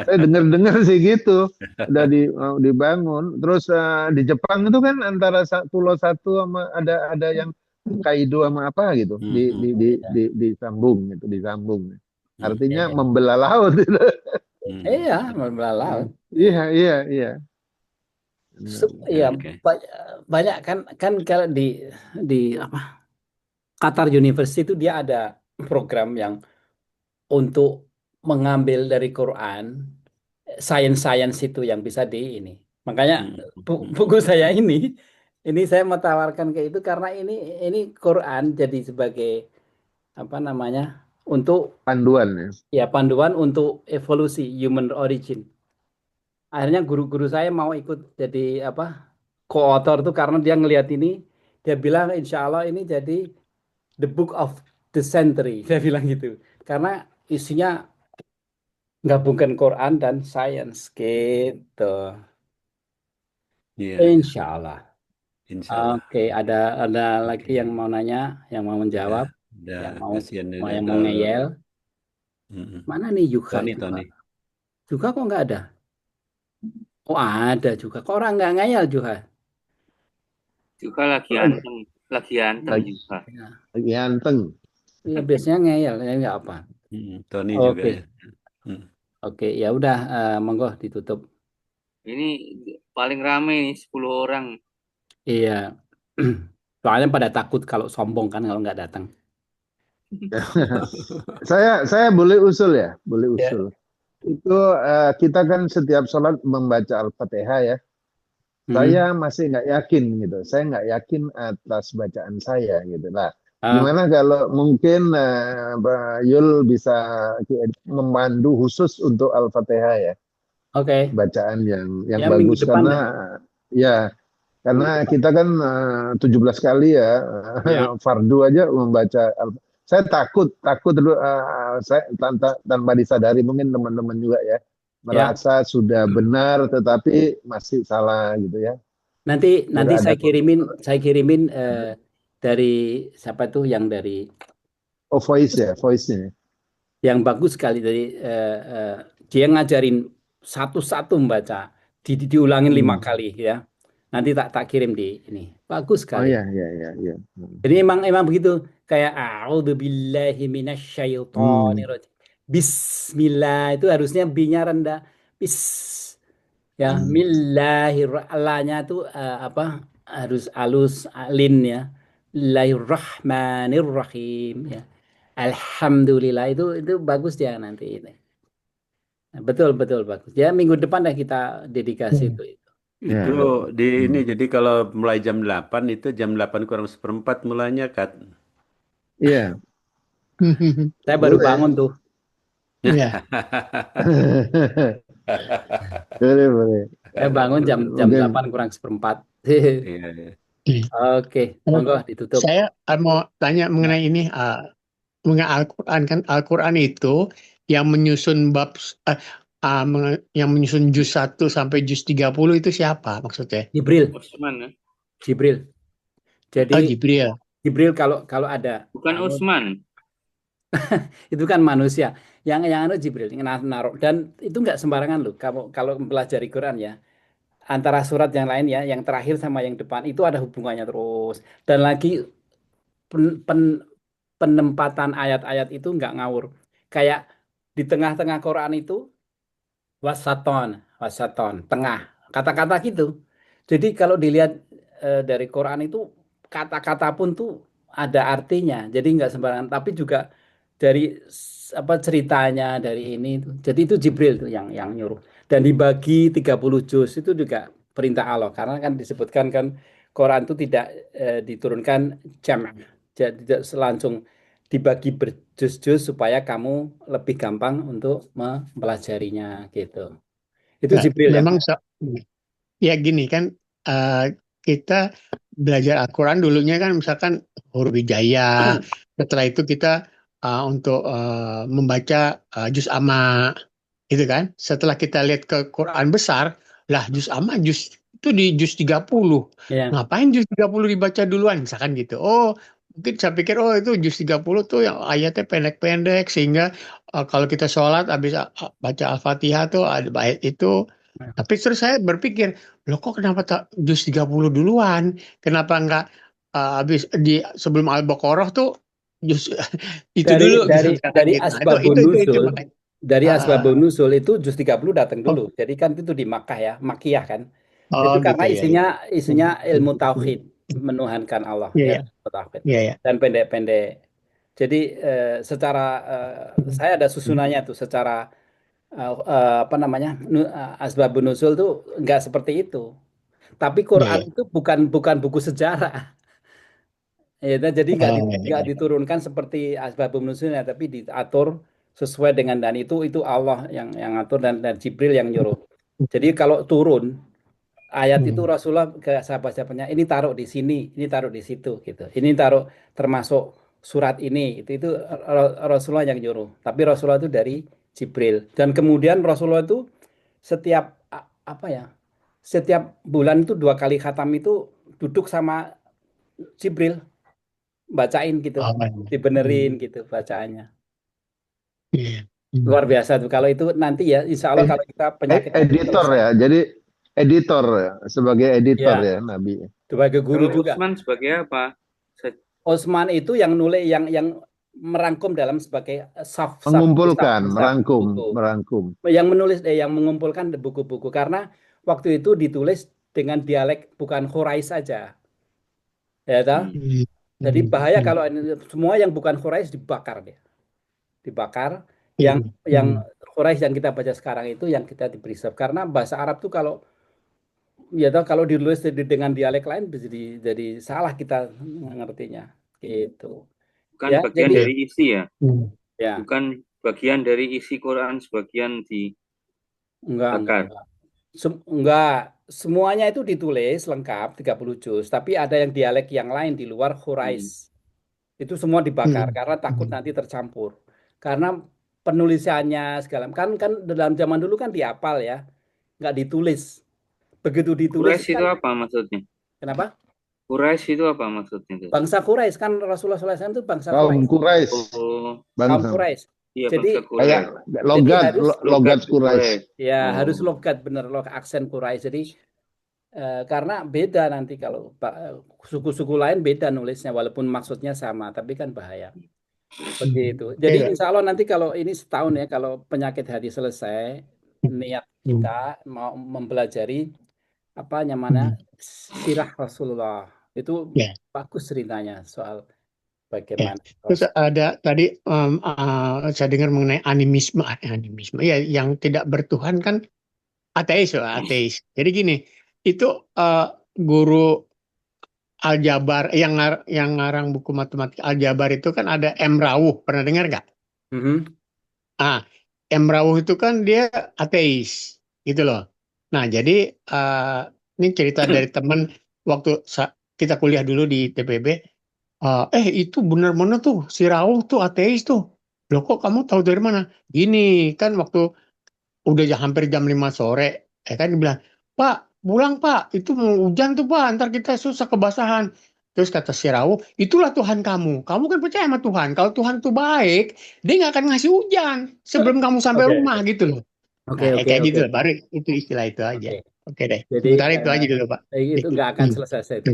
Saya dengar-dengar sih gitu. Udah mau dibangun. Terus di Jepang itu kan antara pulau satu sama ada yang Kaido sama apa gitu. Hmm, Di, hmm, di, di, di, disambung gitu, disambung. hmm, Artinya Iya, membelah laut gitu. hmm. iya, membelah laut. Iya, iya, iya. Benar. Iya, Oke. banyak kan kan kalau di apa Qatar University itu dia ada program yang untuk mengambil dari Quran sains-sains itu yang bisa di ini. Makanya Hmm, hmm, buku saya ini saya mau tawarkan ke itu karena ini Quran jadi sebagai apa namanya untuk Panduan ya. ya panduan untuk evolusi human origin. Akhirnya guru-guru saya mau ikut jadi apa co-author tuh karena dia ngelihat ini, dia bilang insya Allah ini jadi the book of the century. Saya bilang gitu. Karena isinya gabungkan Quran dan sains gitu. Iya, iya. Insya Allah. Insya Allah. Oke, ada lagi Oke. yang mau nanya, yang mau menjawab, Udah yang mau kasihan juga yang mau kalau ngeyel. hmm. Mana nih Yuka? Tony, Juga, Tony. juga kok nggak ada? Oh ada juga. Kok orang nggak ngeyel juga? Juga lagi anteng Lagi, juga. Ya, lagi anteng. ya, biasanya ngeyel, ya nggak apa. Tony juga Oke, ya. Hmm. oke, ya udah, monggo ditutup. Ini paling rame nih 10 orang. Iya, soalnya pada takut kalau sombong kan kalau nggak datang. Saya boleh usul ya, boleh Ya. usul. Itu kita kan setiap sholat membaca Al-Fatihah ya. Saya Hmm. masih nggak yakin gitu. Saya nggak yakin atas bacaan saya gitu. Nah, Ah, gimana kalau mungkin Pak Yul bisa memandu khusus untuk Al-Fatihah ya, oke, bacaan yang ya minggu bagus depan karena dah. ya karena Minggu depan. kita kan 17 kali ya Ya, fardu aja membaca saya takut dulu saya tanpa disadari mungkin teman-teman juga ya ya. merasa sudah benar tetapi masih salah gitu ya. Nanti Biar nanti ada saya kirimin dari siapa tuh yang dari voice ya, voice-nya. yang bagus sekali dari dia ngajarin satu-satu membaca, diulangin 5 kali ya. Nanti tak kirim di ini. Bagus Oh sekali. ya, ya, ya, ya. Jadi emang begitu kayak a'udzubillahi Hmm. minasyaitonirrajim. Bismillah itu harusnya B-nya rendah. Bis ya millahirrahmannya tuh apa harus alus alin ya. Bismillahirrahmanirrahim ya. Alhamdulillah itu bagus ya nanti ini. Nah, betul betul bagus. Ya minggu depan dah kita dedikasi Hmm. itu. Ya. Itu di ini, Hmm. jadi kalau mulai jam 8 itu jam 8 kurang seperempat mulainya, Kat. Iya, Saya baru bangun boleh. tuh. Iya. Boleh, boleh. Saya bangun jam Mungkin 8 kurang seperempat. Iya, iya. Oke, monggo ditutup. Saya mau tanya Ya. mengenai ini, mengenai Al-Quran kan Al-Quran itu yang menyusun yang menyusun juz 1 sampai juz 30 itu siapa maksudnya? Jibril, Usman ya? Jibril. Oh, Jadi Jibril. Jibril kalau ada Bukan Usman. itu kan manusia. Yang anu Jibril yang naruh dan itu nggak sembarangan loh. Kamu kalau mempelajari Quran ya, antara surat yang lain ya, yang terakhir sama yang depan itu ada hubungannya terus. Dan lagi penempatan ayat-ayat itu nggak ngawur. Kayak di tengah-tengah Quran itu wasaton, tengah, kata-kata gitu. Jadi kalau dilihat dari Quran itu kata-kata pun tuh ada artinya. Jadi nggak sembarangan. Tapi juga dari apa ceritanya dari ini tuh. Jadi itu Jibril tuh yang nyuruh. Dan dibagi 30 juz itu juga perintah Allah. Karena kan disebutkan kan Quran itu tidak diturunkan jam. Jadi tidak langsung dibagi berjuz-juz supaya kamu lebih gampang untuk mempelajarinya gitu. Itu Nah, Jibril ya. memang ya gini kan, kita belajar Al-Quran dulunya kan misalkan huruf hijayah, setelah itu kita untuk membaca juz amma itu kan. Setelah kita lihat ke Quran besar, lah juz amma juz itu di juz 30. Ya. Ngapain juz 30 dibaca duluan misalkan gitu. Oh, mungkin saya pikir oh itu juz 30 tuh yang ayatnya pendek-pendek sehingga kalau kita sholat habis baca Al-Fatihah tuh ada ayat itu. Tapi terus saya berpikir, loh kok kenapa tak juz 30 duluan? Kenapa enggak habis sebelum Al-Baqarah tuh juz itu dulu gitu sekarang dari gitu. Nah, asbabun itu nusul, makanya. dari Ah, asbabun nusul itu juz 30 datang oh, dulu. Jadi kan itu di Makkah ya, Makkiyah kan. oh Itu gitu karena ya ya. isinya ilmu tauhid, menuhankan Allah Iya ya, ya. tauhid. Iya ya. Dan pendek-pendek. Jadi secara saya ada susunannya tuh secara apa namanya asbabun nusul tuh nggak seperti itu. Tapi Iya Quran ya. itu bukan buku sejarah. Ya, jadi Oh, iya, nggak iya. diturunkan seperti asbabun nuzulnya, tapi diatur sesuai dengan, dan itu Allah yang atur, dan Jibril yang nyuruh. Jadi kalau turun ayat itu Rasulullah ke sahabat-sahabatnya, ini taruh di sini, ini taruh di situ gitu. Ini taruh termasuk surat ini, itu Rasulullah yang nyuruh. Tapi Rasulullah itu dari Jibril. Dan kemudian Rasulullah itu setiap apa ya? Setiap bulan itu 2 kali khatam itu duduk sama Jibril, bacain gitu, Oh, dibenerin gitu bacaannya. iya. Luar biasa tuh. Kalau itu nanti ya, insya Allah kalau kita penyakit hati Editor selesai. ya, jadi editor ya, sebagai editor Ya, ya Nabi. sebagai guru Kalau juga. Utsman sebagai apa? Osman itu yang nulis, yang merangkum dalam sebagai Mengumpulkan, buku. merangkum. Yang menulis, yang mengumpulkan buku-buku, karena waktu itu ditulis dengan dialek bukan Quraisy saja, ya toh? Jadi bahaya kalau semua yang bukan Quraisy dibakar dia, dibakar. Yang Quraisy yang kita baca sekarang itu yang kita di-preserve, karena bahasa Arab tuh kalau ya toh kalau ditulis dengan dialek lain bisa jadi salah kita ngertinya gitu. Bukan Ya, bagian jadi dari isi ya. ya Bukan bagian dari isi Quran, sebagian dibakar. enggak semuanya itu ditulis lengkap 30 juz, tapi ada yang dialek yang lain di luar Quraisy. Itu semua dibakar karena takut nanti tercampur. Karena penulisannya segala kan dalam zaman dulu kan dihafal ya, nggak ditulis. Begitu ditulis Quraisy itu kan, apa maksudnya? kenapa? Quraisy itu apa maksudnya? Bangsa Quraisy kan, Rasulullah SAW itu bangsa Kaum Quraisy. Quraisy, Oh, Kaum bangsa. Quraisy. iya Jadi bangsa Kayak Quraisy. logat Quraisy. ya Oh. harus logat, bener aksen Quraisy. Jadi karena beda nanti kalau suku-suku lain beda nulisnya walaupun maksudnya sama, tapi kan bahaya. Begitu. Jadi Iya. insya Allah nanti kalau ini setahun ya, kalau penyakit hati selesai, niat kita mau mempelajari apa namanya sirah Rasulullah, itu Ya. bagus ceritanya soal bagaimana. Terus ada tadi saya dengar mengenai animisme ya, yang tidak bertuhan kan ateis loh, ateis. Jadi gini, itu guru aljabar yang ngarang buku matematika aljabar itu kan ada M. Rawuh, pernah dengar nggak? M. Rawuh itu kan dia ateis gitu loh. Nah jadi ini cerita dari teman waktu kita kuliah dulu di TPB. Itu benar-benar tuh si Rawuh tuh ateis tuh. Loh kok kamu tahu dari mana? Gini kan waktu udah hampir jam 5 sore, kan dia bilang, Pak pulang Pak, itu mau hujan tuh Pak, ntar kita susah kebasahan. Terus kata si Rawuh, itulah Tuhan kamu. Kamu kan percaya sama Tuhan. Kalau Tuhan tuh baik, dia nggak akan ngasih hujan sebelum kamu sampai rumah gitu loh. Kayak gitu lah. Baru itu istilah itu aja. Oke deh. Jadi Sementara itu aja dulu Pak. itu nggak akan selesai itu.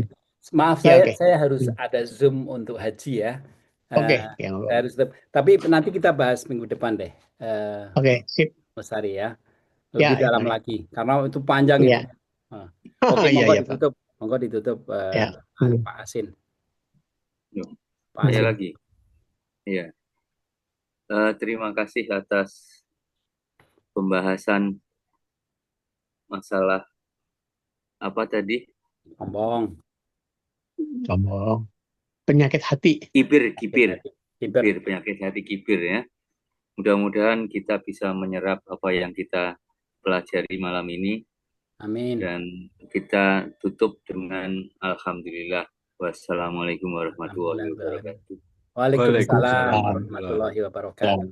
Maaf, Ya, saya harus ada Zoom untuk haji ya. Oke. Saya harus tapi nanti kita bahas minggu depan deh. Oke, sip. Mas Ari ya. Lebih Ya, dalam baik. lagi karena itu panjang Iya. itu. Oke, Iya, monggo iya, Pak. ditutup. Monggo ditutup Ya. Pak Asin. Pak Saya Asin. lagi. Iya. Terima kasih atas pembahasan masalah apa tadi? Sombong. Penyakit hati. Kibir, penyakit hati kibir ya. Mudah-mudahan kita bisa menyerap apa yang kita pelajari malam ini. Amin. Dan kita tutup dengan alhamdulillah. Wassalamualaikum warahmatullahi wabarakatuh. Waalaikumsalam warahmatullahi wabarakatuh.